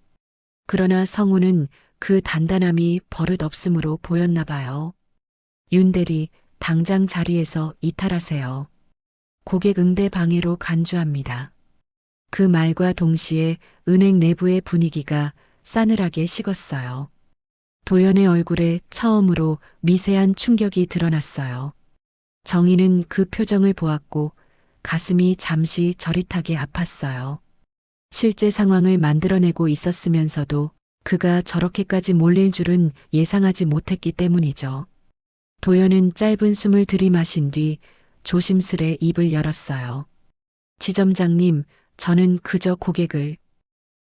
그러나 성우는 그 단단함이 버릇없음으로 보였나 봐요. 윤대리, 당장 자리에서 이탈하세요. 고객 응대 방해로 간주합니다. 그 말과 동시에 은행 내부의 분위기가 싸늘하게 식었어요. 도연의 얼굴에 처음으로 미세한 충격이 드러났어요. 정희는 그 표정을 보았고 가슴이 잠시 저릿하게 아팠어요. 실제 상황을 만들어내고 있었으면서도 그가 저렇게까지 몰릴 줄은 예상하지 못했기 때문이죠. 도연은 짧은 숨을 들이마신 뒤 조심스레 입을 열었어요. 지점장님, 저는 그저 고객을.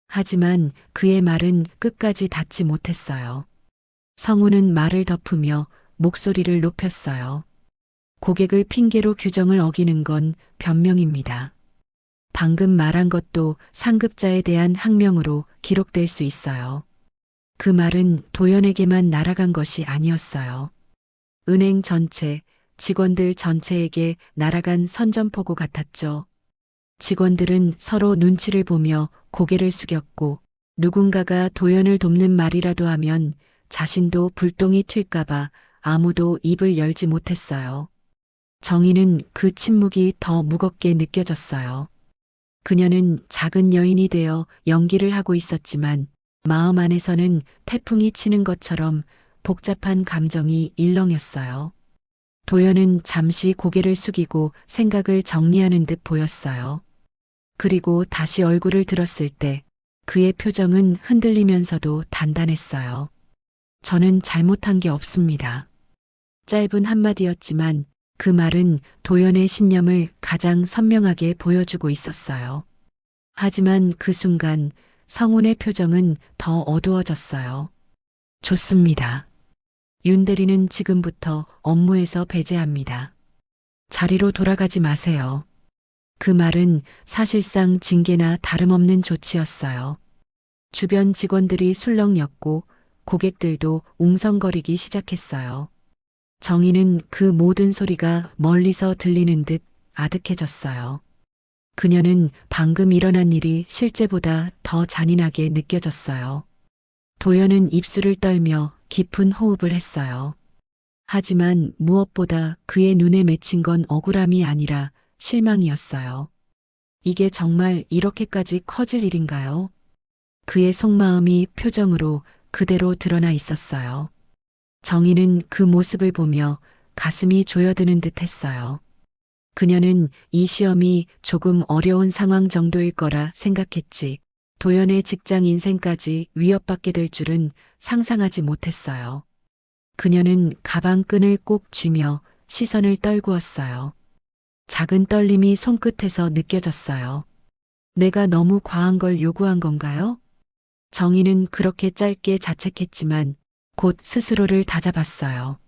하지만 그의 말은 끝까지 닿지 못했어요. 성우는 말을 덮으며 목소리를 높였어요. 고객을 핑계로 규정을 어기는 건 변명입니다. 방금 말한 것도 상급자에 대한 항명으로 기록될 수 있어요. 그 말은 도연에게만 날아간 것이 아니었어요. 은행 전체, 직원들 전체에게 날아간 선전포고 같았죠. 직원들은 서로 눈치를 보며 고개를 숙였고 누군가가 도연을 돕는 말이라도 하면 자신도 불똥이 튈까봐 아무도 입을 열지 못했어요. 정희는 그 침묵이 더 무겁게 느껴졌어요. 그녀는 작은 여인이 되어 연기를 하고 있었지만 마음 안에서는 태풍이 치는 것처럼 복잡한 감정이 일렁였어요. 도연은 잠시 고개를 숙이고 생각을 정리하는 듯 보였어요. 그리고 다시 얼굴을 들었을 때 그의 표정은 흔들리면서도 단단했어요. 저는 잘못한 게 없습니다. 짧은 한마디였지만 그 말은 도연의 신념을 가장 선명하게 보여주고 있었어요. 하지만 그 순간 성훈의 표정은 더 어두워졌어요. 좋습니다. 윤대리는 지금부터 업무에서 배제합니다. 자리로 돌아가지 마세요. 그 말은 사실상 징계나 다름없는 조치였어요. 주변 직원들이 술렁였고 고객들도 웅성거리기 시작했어요. 정희는 그 모든 소리가 멀리서 들리는 듯 아득해졌어요. 그녀는 방금 일어난 일이 실제보다 더 잔인하게 느껴졌어요. 도연은 입술을 떨며 깊은 호흡을 했어요. 하지만 무엇보다 그의 눈에 맺힌 건 억울함이 아니라 실망이었어요. 이게 정말 이렇게까지 커질 일인가요? 그의 속마음이 표정으로 그대로 드러나 있었어요. 정희는 그 모습을 보며 가슴이 조여드는 듯 했어요. 그녀는 이 시험이 조금 어려운 상황 정도일 거라 생각했지, 도연의 직장 인생까지 위협받게 될 줄은 상상하지 못했어요. 그녀는 가방 끈을 꼭 쥐며 시선을 떨구었어요. 작은 떨림이 손끝에서 느껴졌어요. 내가 너무 과한 걸 요구한 건가요? 정희는 그렇게 짧게 자책했지만 곧 스스로를 다잡았어요.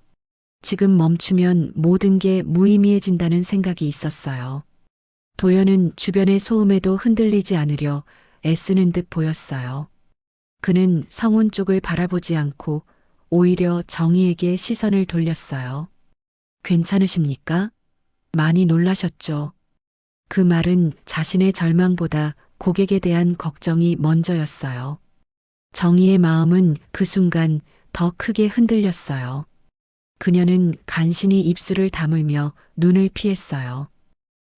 지금 멈추면 모든 게 무의미해진다는 생각이 있었어요. 도연은 주변의 소음에도 흔들리지 않으려 애쓰는 듯 보였어요. 그는 성훈 쪽을 바라보지 않고 오히려 정희에게 시선을 돌렸어요. 괜찮으십니까? 많이 놀라셨죠? 그 말은 자신의 절망보다 고객에 대한 걱정이 먼저였어요. 정희의 마음은 그 순간 더 크게 흔들렸어요. 그녀는 간신히 입술을 다물며 눈을 피했어요.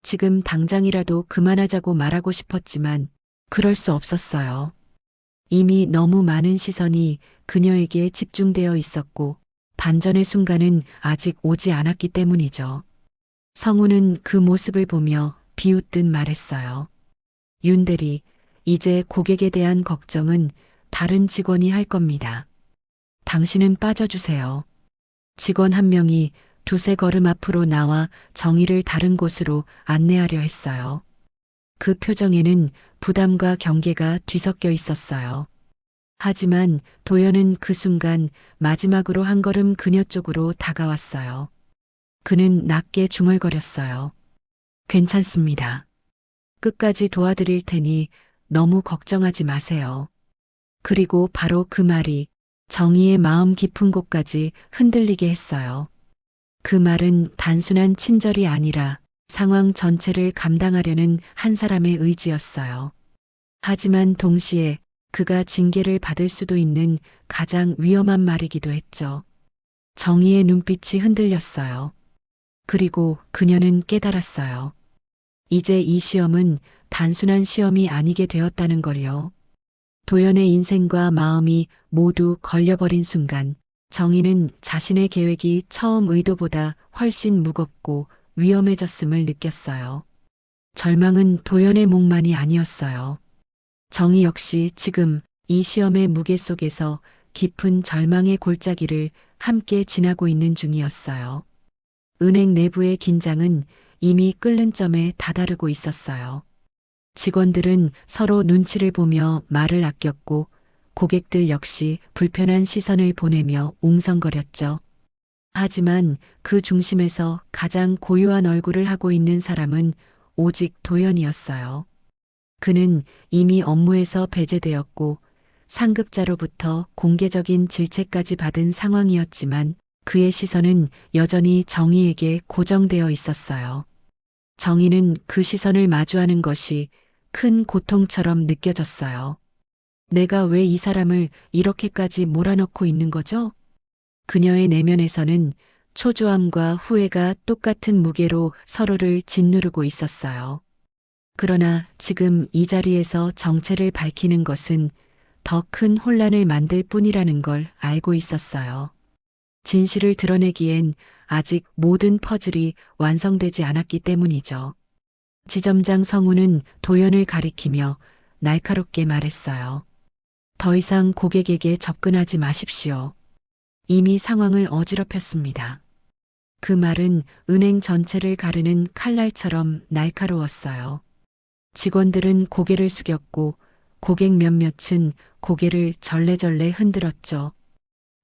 지금 당장이라도 그만하자고 말하고 싶었지만 그럴 수 없었어요. 이미 너무 많은 시선이 그녀에게 집중되어 있었고 반전의 순간은 아직 오지 않았기 때문이죠. 성우는 그 모습을 보며 비웃듯 말했어요. 윤 대리, 이제 고객에 대한 걱정은 다른 직원이 할 겁니다. 당신은 빠져주세요. 직원 한 명이 두세 걸음 앞으로 나와 정희를 다른 곳으로 안내하려 했어요. 그 표정에는 부담과 경계가 뒤섞여 있었어요. 하지만 도연은 그 순간 마지막으로 한 걸음 그녀 쪽으로 다가왔어요. 그는 낮게 중얼거렸어요. 괜찮습니다. 끝까지 도와드릴 테니 너무 걱정하지 마세요. 그리고 바로 그 말이 정희의 마음 깊은 곳까지 흔들리게 했어요. 그 말은 단순한 친절이 아니라 상황 전체를 감당하려는 한 사람의 의지였어요. 하지만 동시에 그가 징계를 받을 수도 있는 가장 위험한 말이기도 했죠. 정희의 눈빛이 흔들렸어요. 그리고 그녀는 깨달았어요. 이제 이 시험은 단순한 시험이 아니게 되었다는 걸요. 도연의 인생과 마음이 모두 걸려버린 순간 정희는 자신의 계획이 처음 의도보다 훨씬 무겁고 위험해졌음을 느꼈어요. 절망은 도연의 몫만이 아니었어요. 정희 역시 지금 이 시험의 무게 속에서 깊은 절망의 골짜기를 함께 지나고 있는 중이었어요. 은행 내부의 긴장은 이미 끓는 점에 다다르고 있었어요. 직원들은 서로 눈치를 보며 말을 아꼈고 고객들 역시 불편한 시선을 보내며 웅성거렸죠. 하지만 그 중심에서 가장 고요한 얼굴을 하고 있는 사람은 오직 도연이었어요. 그는 이미 업무에서 배제되었고 상급자로부터 공개적인 질책까지 받은 상황이었지만 그의 시선은 여전히 정희에게 고정되어 있었어요. 정희는 그 시선을 마주하는 것이 큰 고통처럼 느껴졌어요. 내가 왜 이 사람을 이렇게까지 몰아넣고 있는 거죠? 그녀의 내면에서는 초조함과 후회가 똑같은 무게로 서로를 짓누르고 있었어요. 그러나 지금 이 자리에서 정체를 밝히는 것은 더 큰 혼란을 만들 뿐이라는 걸 알고 있었어요. 진실을 드러내기엔 아직 모든 퍼즐이 완성되지 않았기 때문이죠. 지점장 성우는 도연을 가리키며 날카롭게 말했어요. 더 이상 고객에게 접근하지 마십시오. 이미 상황을 어지럽혔습니다. 그 말은 은행 전체를 가르는 칼날처럼 날카로웠어요. 직원들은 고개를 숙였고 고객 몇몇은 고개를 절레절레 흔들었죠.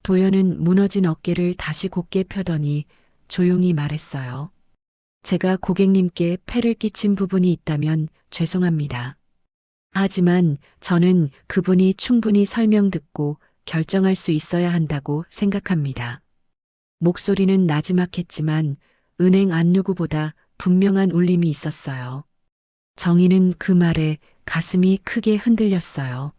도연은 무너진 어깨를 다시 곧게 펴더니 조용히 말했어요. 제가 고객님께 폐를 끼친 부분이 있다면 죄송합니다. 하지만 저는 그분이 충분히 설명 듣고 결정할 수 있어야 한다고 생각합니다. 목소리는 나지막했지만 은행 안 누구보다 분명한 울림이 있었어요. 정희는 그 말에 가슴이 크게 흔들렸어요.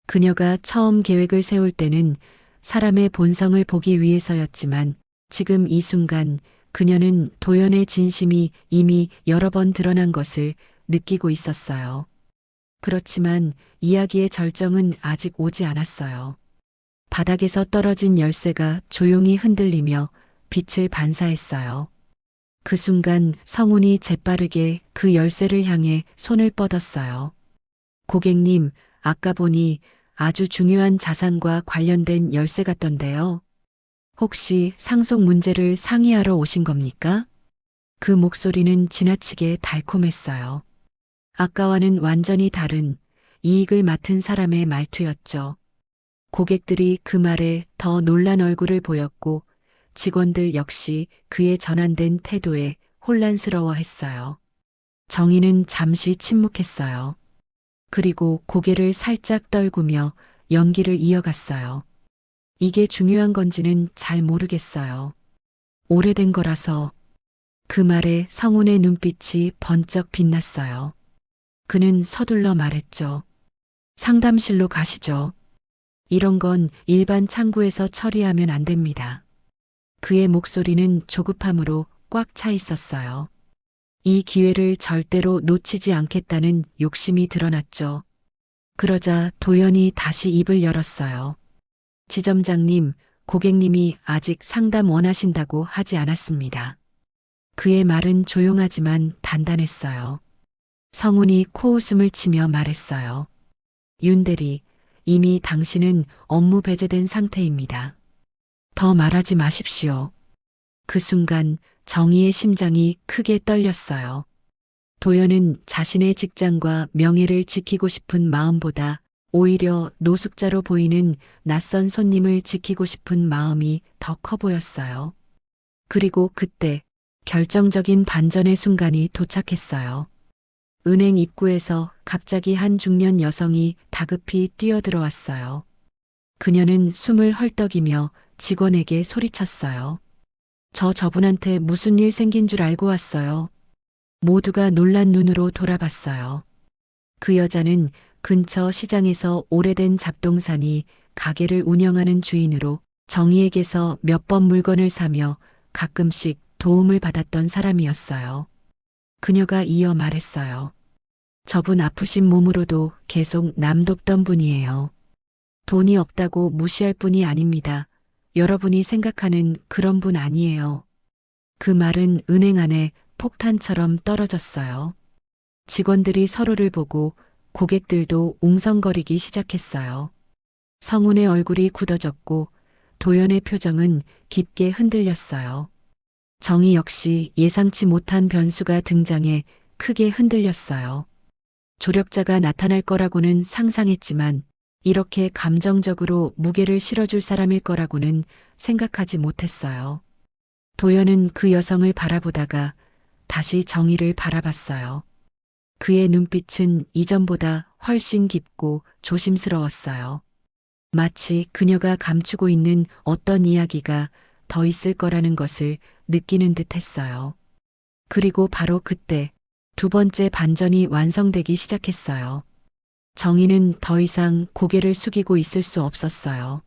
그녀가 처음 계획을 세울 때는 사람의 본성을 보기 위해서였지만 지금 이 순간 그녀는 도연의 진심이 이미 여러 번 드러난 것을 느끼고 있었어요. 그렇지만 이야기의 절정은 아직 오지 않았어요. 바닥에서 떨어진 열쇠가 조용히 흔들리며 빛을 반사했어요. 그 순간 성훈이 재빠르게 그 열쇠를 향해 손을 뻗었어요. 고객님, 아까 보니 아주 중요한 자산과 관련된 열쇠 같던데요. 혹시 상속 문제를 상의하러 오신 겁니까? 그 목소리는 지나치게 달콤했어요. 아까와는 완전히 다른 이익을 맡은 사람의 말투였죠. 고객들이 그 말에 더 놀란 얼굴을 보였고 직원들 역시 그의 전환된 태도에 혼란스러워했어요. 정희는 잠시 침묵했어요. 그리고 고개를 살짝 떨구며 연기를 이어갔어요. 이게 중요한 건지는 잘 모르겠어요. 오래된 거라서. 그 말에 성훈의 눈빛이 번쩍 빛났어요. 그는 서둘러 말했죠. 상담실로 가시죠. 이런 건 일반 창구에서 처리하면 안 됩니다. 그의 목소리는 조급함으로 꽉 차 있었어요. 이 기회를 절대로 놓치지 않겠다는 욕심이 드러났죠. 그러자 도연이 다시 입을 열었어요. 지점장님, 고객님이 아직 상담 원하신다고 하지 않았습니다. 그의 말은 조용하지만 단단했어요. 성훈이 코웃음을 치며 말했어요. 윤대리, 이미 당신은 업무 배제된 상태입니다. 더 말하지 마십시오. 그 순간 정희의 심장이 크게 떨렸어요. 도연은 자신의 직장과 명예를 지키고 싶은 마음보다 오히려 노숙자로 보이는 낯선 손님을 지키고 싶은 마음이 더 커 보였어요. 그리고 그때 결정적인 반전의 순간이 도착했어요. 은행 입구에서 갑자기 한 중년 여성이 다급히 뛰어들어왔어요. 그녀는 숨을 헐떡이며 직원에게 소리쳤어요. 저분한테 무슨 일 생긴 줄 알고 왔어요. 모두가 놀란 눈으로 돌아봤어요. 그 여자는 근처 시장에서 오래된 잡동사니 가게를 운영하는 주인으로 정희에게서 몇 번 물건을 사며 가끔씩 도움을 받았던 사람이었어요. 그녀가 이어 말했어요. 저분 아프신 몸으로도 계속 남돕던 분이에요. 돈이 없다고 무시할 분이 아닙니다. 여러분이 생각하는 그런 분 아니에요. 그 말은 은행 안에 폭탄처럼 떨어졌어요. 직원들이 서로를 보고 고객들도 웅성거리기 시작했어요. 성훈의 얼굴이 굳어졌고 도연의 표정은 깊게 흔들렸어요. 정희 역시 예상치 못한 변수가 등장해 크게 흔들렸어요. 조력자가 나타날 거라고는 상상했지만 이렇게 감정적으로 무게를 실어줄 사람일 거라고는 생각하지 못했어요. 도연은 그 여성을 바라보다가 다시 정희를 바라봤어요. 그의 눈빛은 이전보다 훨씬 깊고 조심스러웠어요. 마치 그녀가 감추고 있는 어떤 이야기가 더 있을 거라는 것을 느끼는 듯 했어요. 그리고 바로 그때 두 번째 반전이 완성되기 시작했어요. 정희는 더 이상 고개를 숙이고 있을 수 없었어요.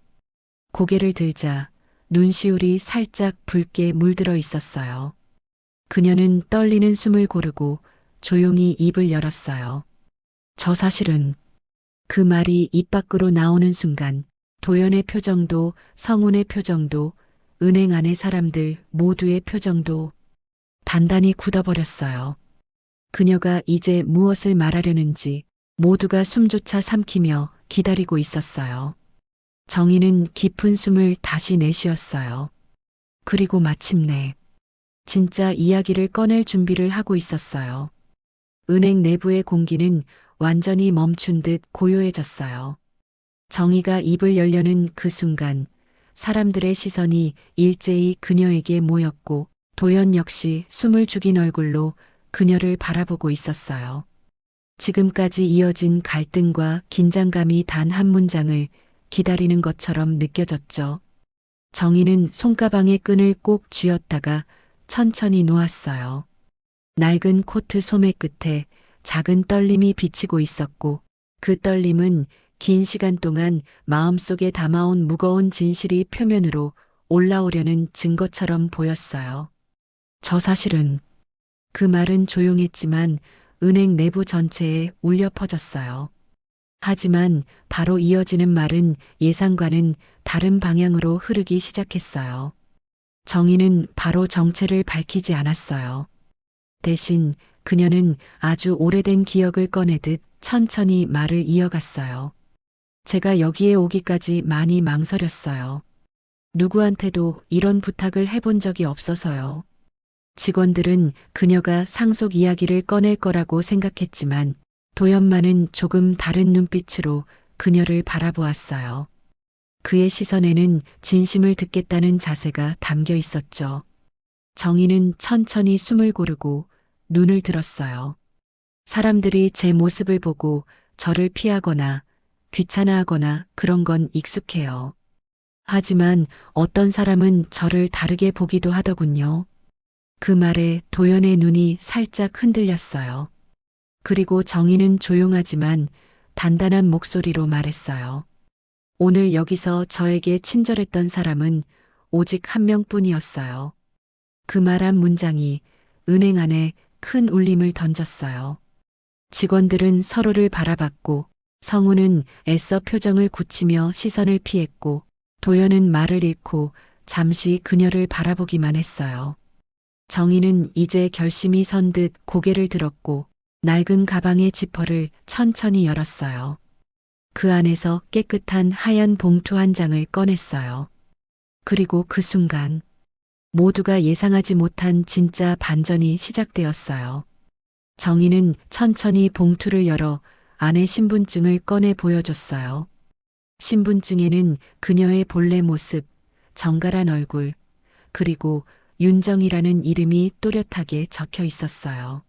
고개를 들자 눈시울이 살짝 붉게 물들어 있었어요. 그녀는 떨리는 숨을 고르고 조용히 입을 열었어요. 저 사실은 그 말이 입 밖으로 나오는 순간 도연의 표정도 성훈의 표정도 은행 안의 사람들 모두의 표정도 단단히 굳어버렸어요. 그녀가 이제 무엇을 말하려는지 모두가 숨조차 삼키며 기다리고 있었어요. 정희는 깊은 숨을 다시 내쉬었어요. 그리고 마침내 진짜 이야기를 꺼낼 준비를 하고 있었어요. 은행 내부의 공기는 완전히 멈춘 듯 고요해졌어요. 정희가 입을 열려는 그 순간 사람들의 시선이 일제히 그녀에게 모였고 도연 역시 숨을 죽인 얼굴로 그녀를 바라보고 있었어요. 지금까지 이어진 갈등과 긴장감이 단 한 문장을 기다리는 것처럼 느껴졌죠. 정희는 손가방의 끈을 꼭 쥐었다가 천천히 놓았어요. 낡은 코트 소매 끝에 작은 떨림이 비치고 있었고 그 떨림은 긴 시간 동안 마음속에 담아온 무거운 진실이 표면으로 올라오려는 증거처럼 보였어요. 저 사실은 그 말은 조용했지만 은행 내부 전체에 울려 퍼졌어요. 하지만 바로 이어지는 말은 예상과는 다른 방향으로 흐르기 시작했어요. 정희는 바로 정체를 밝히지 않았어요. 대신 그녀는 아주 오래된 기억을 꺼내듯 천천히 말을 이어갔어요. 제가 여기에 오기까지 많이 망설였어요. 누구한테도 이런 부탁을 해본 적이 없어서요. 직원들은 그녀가 상속 이야기를 꺼낼 거라고 생각했지만 도연만은 조금 다른 눈빛으로 그녀를 바라보았어요. 그의 시선에는 진심을 듣겠다는 자세가 담겨 있었죠. 정희는 천천히 숨을 고르고 눈을 들었어요. 사람들이 제 모습을 보고 저를 피하거나 귀찮아하거나 그런 건 익숙해요. 하지만 어떤 사람은 저를 다르게 보기도 하더군요. 그 말에 도연의 눈이 살짝 흔들렸어요. 그리고 정희는 조용하지만 단단한 목소리로 말했어요. 오늘 여기서 저에게 친절했던 사람은 오직 한 명뿐이었어요. 그 말 한 문장이 은행 안에 큰 울림을 던졌어요. 직원들은 서로를 바라봤고 성우는 애써 표정을 굳히며 시선을 피했고 도연은 말을 잃고 잠시 그녀를 바라보기만 했어요. 정희는 이제 결심이 선 듯 고개를 들었고 낡은 가방의 지퍼를 천천히 열었어요. 그 안에서 깨끗한 하얀 봉투 한 장을 꺼냈어요. 그리고 그 순간 모두가 예상하지 못한 진짜 반전이 시작되었어요. 정희는 천천히 봉투를 열어 안에 신분증을 꺼내 보여줬어요. 신분증에는 그녀의 본래 모습, 정갈한 얼굴, 그리고 윤정이라는 이름이 또렷하게 적혀 있었어요.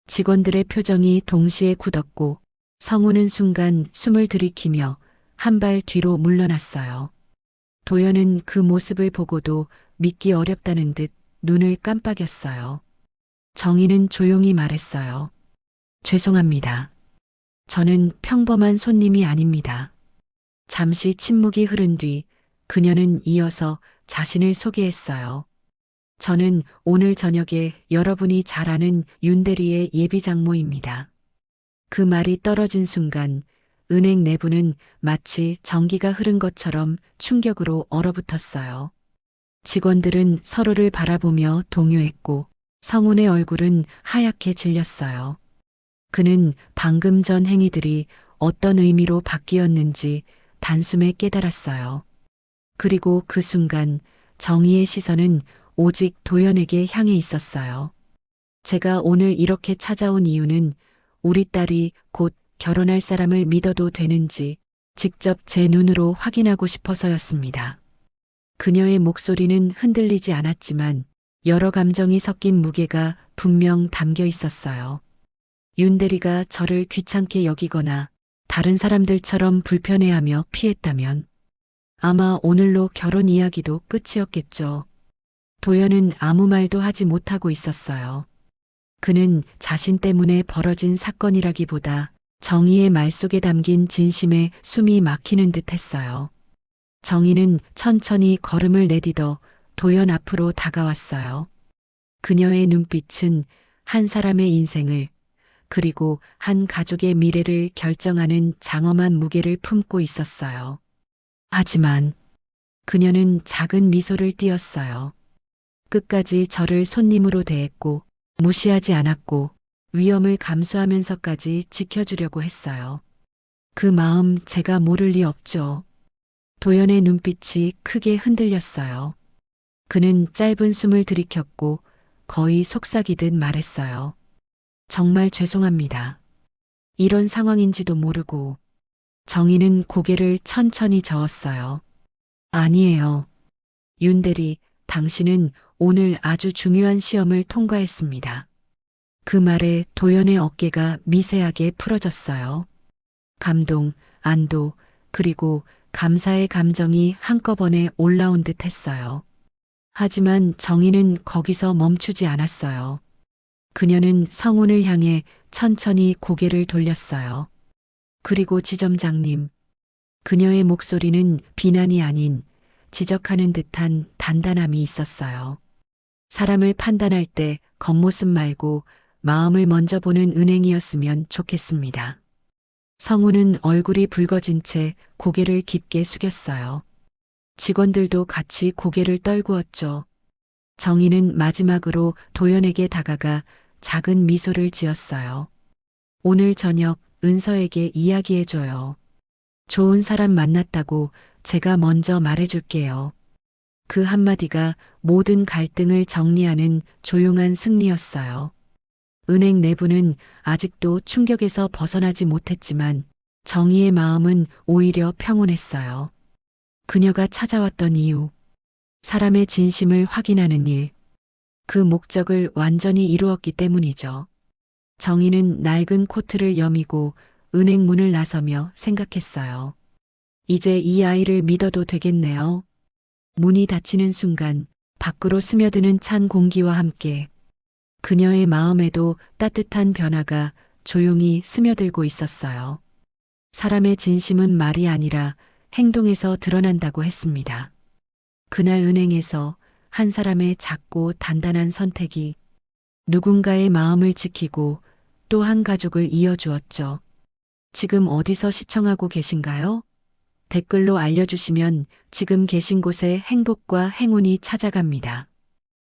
직원들의 표정이 동시에 굳었고 성우는 순간 숨을 들이키며 한 발 뒤로 물러났어요. 도연은 그 모습을 보고도 믿기 어렵다는 듯 눈을 깜빡였어요. 정희는 조용히 말했어요. 죄송합니다. 저는 평범한 손님이 아닙니다. 잠시 침묵이 흐른 뒤 그녀는 이어서 자신을 소개했어요. 저는 오늘 저녁에 여러분이 잘 아는 윤대리의 예비 장모입니다. 그 말이 떨어진 순간 은행 내부는 마치 전기가 흐른 것처럼 충격으로 얼어붙었어요. 직원들은 서로를 바라보며 동요했고 성운의 얼굴은 하얗게 질렸어요. 그는 방금 전 행위들이 어떤 의미로 바뀌었는지 단숨에 깨달았어요. 그리고 그 순간 정의의 시선은 오직 도연에게 향해 있었어요. 제가 오늘 이렇게 찾아온 이유는 우리 딸이 곧 결혼할 사람을 믿어도 되는지 직접 제 눈으로 확인하고 싶어서였습니다. 그녀의 목소리는 흔들리지 않았지만 여러 감정이 섞인 무게가 분명 담겨 있었어요. 윤대리가 저를 귀찮게 여기거나 다른 사람들처럼 불편해하며 피했다면 아마 오늘로 결혼 이야기도 끝이었겠죠. 도연은 아무 말도 하지 못하고 있었어요. 그는 자신 때문에 벌어진 사건이라기보다 정희의 말 속에 담긴 진심에 숨이 막히는 듯 했어요. 정희는 천천히 걸음을 내딛어 도연 앞으로 다가왔어요. 그녀의 눈빛은 한 사람의 인생을 그리고 한 가족의 미래를 결정하는 장엄한 무게를 품고 있었어요. 하지만 그녀는 작은 미소를 띄었어요. 끝까지 저를 손님으로 대했고 무시하지 않았고 위험을 감수하면서까지 지켜주려고 했어요. 그 마음 제가 모를 리 없죠. 도연의 눈빛이 크게 흔들렸어요. 그는 짧은 숨을 들이켰고 거의 속삭이듯 말했어요. 정말 죄송합니다. 이런 상황인지도 모르고. 정희는 고개를 천천히 저었어요. 아니에요. 윤대리, 당신은 오늘 아주 중요한 시험을 통과했습니다. 그 말에 도연의 어깨가 미세하게 풀어졌어요. 감동, 안도, 그리고 감사의 감정이 한꺼번에 올라온 듯 했어요. 하지만 정희는 거기서 멈추지 않았어요. 그녀는 성운을 향해 천천히 고개를 돌렸어요. 그리고 지점장님. 그녀의 목소리는 비난이 아닌 지적하는 듯한 단단함이 있었어요. 사람을 판단할 때 겉모습 말고 마음을 먼저 보는 은행이었으면 좋겠습니다. 성우는 얼굴이 붉어진 채 고개를 깊게 숙였어요. 직원들도 같이 고개를 떨구었죠. 정희는 마지막으로 도연에게 다가가 작은 미소를 지었어요. 오늘 저녁 은서에게 이야기해줘요. 좋은 사람 만났다고 제가 먼저 말해줄게요. 그 한마디가 모든 갈등을 정리하는 조용한 승리였어요. 은행 내부는 아직도 충격에서 벗어나지 못했지만 정희의 마음은 오히려 평온했어요. 그녀가 찾아왔던 이유, 사람의 진심을 확인하는 일, 그 목적을 완전히 이루었기 때문이죠. 정희는 낡은 코트를 여미고 은행 문을 나서며 생각했어요. 이제 이 아이를 믿어도 되겠네요. 문이 닫히는 순간 밖으로 스며드는 찬 공기와 함께 그녀의 마음에도 따뜻한 변화가 조용히 스며들고 있었어요. 사람의 진심은 말이 아니라 행동에서 드러난다고 했습니다. 그날 은행에서 한 사람의 작고 단단한 선택이 누군가의 마음을 지키고 또 한 가족을 이어주었죠. 지금 어디서 시청하고 계신가요? 댓글로 알려주시면 지금 계신 곳에 행복과 행운이 찾아갑니다.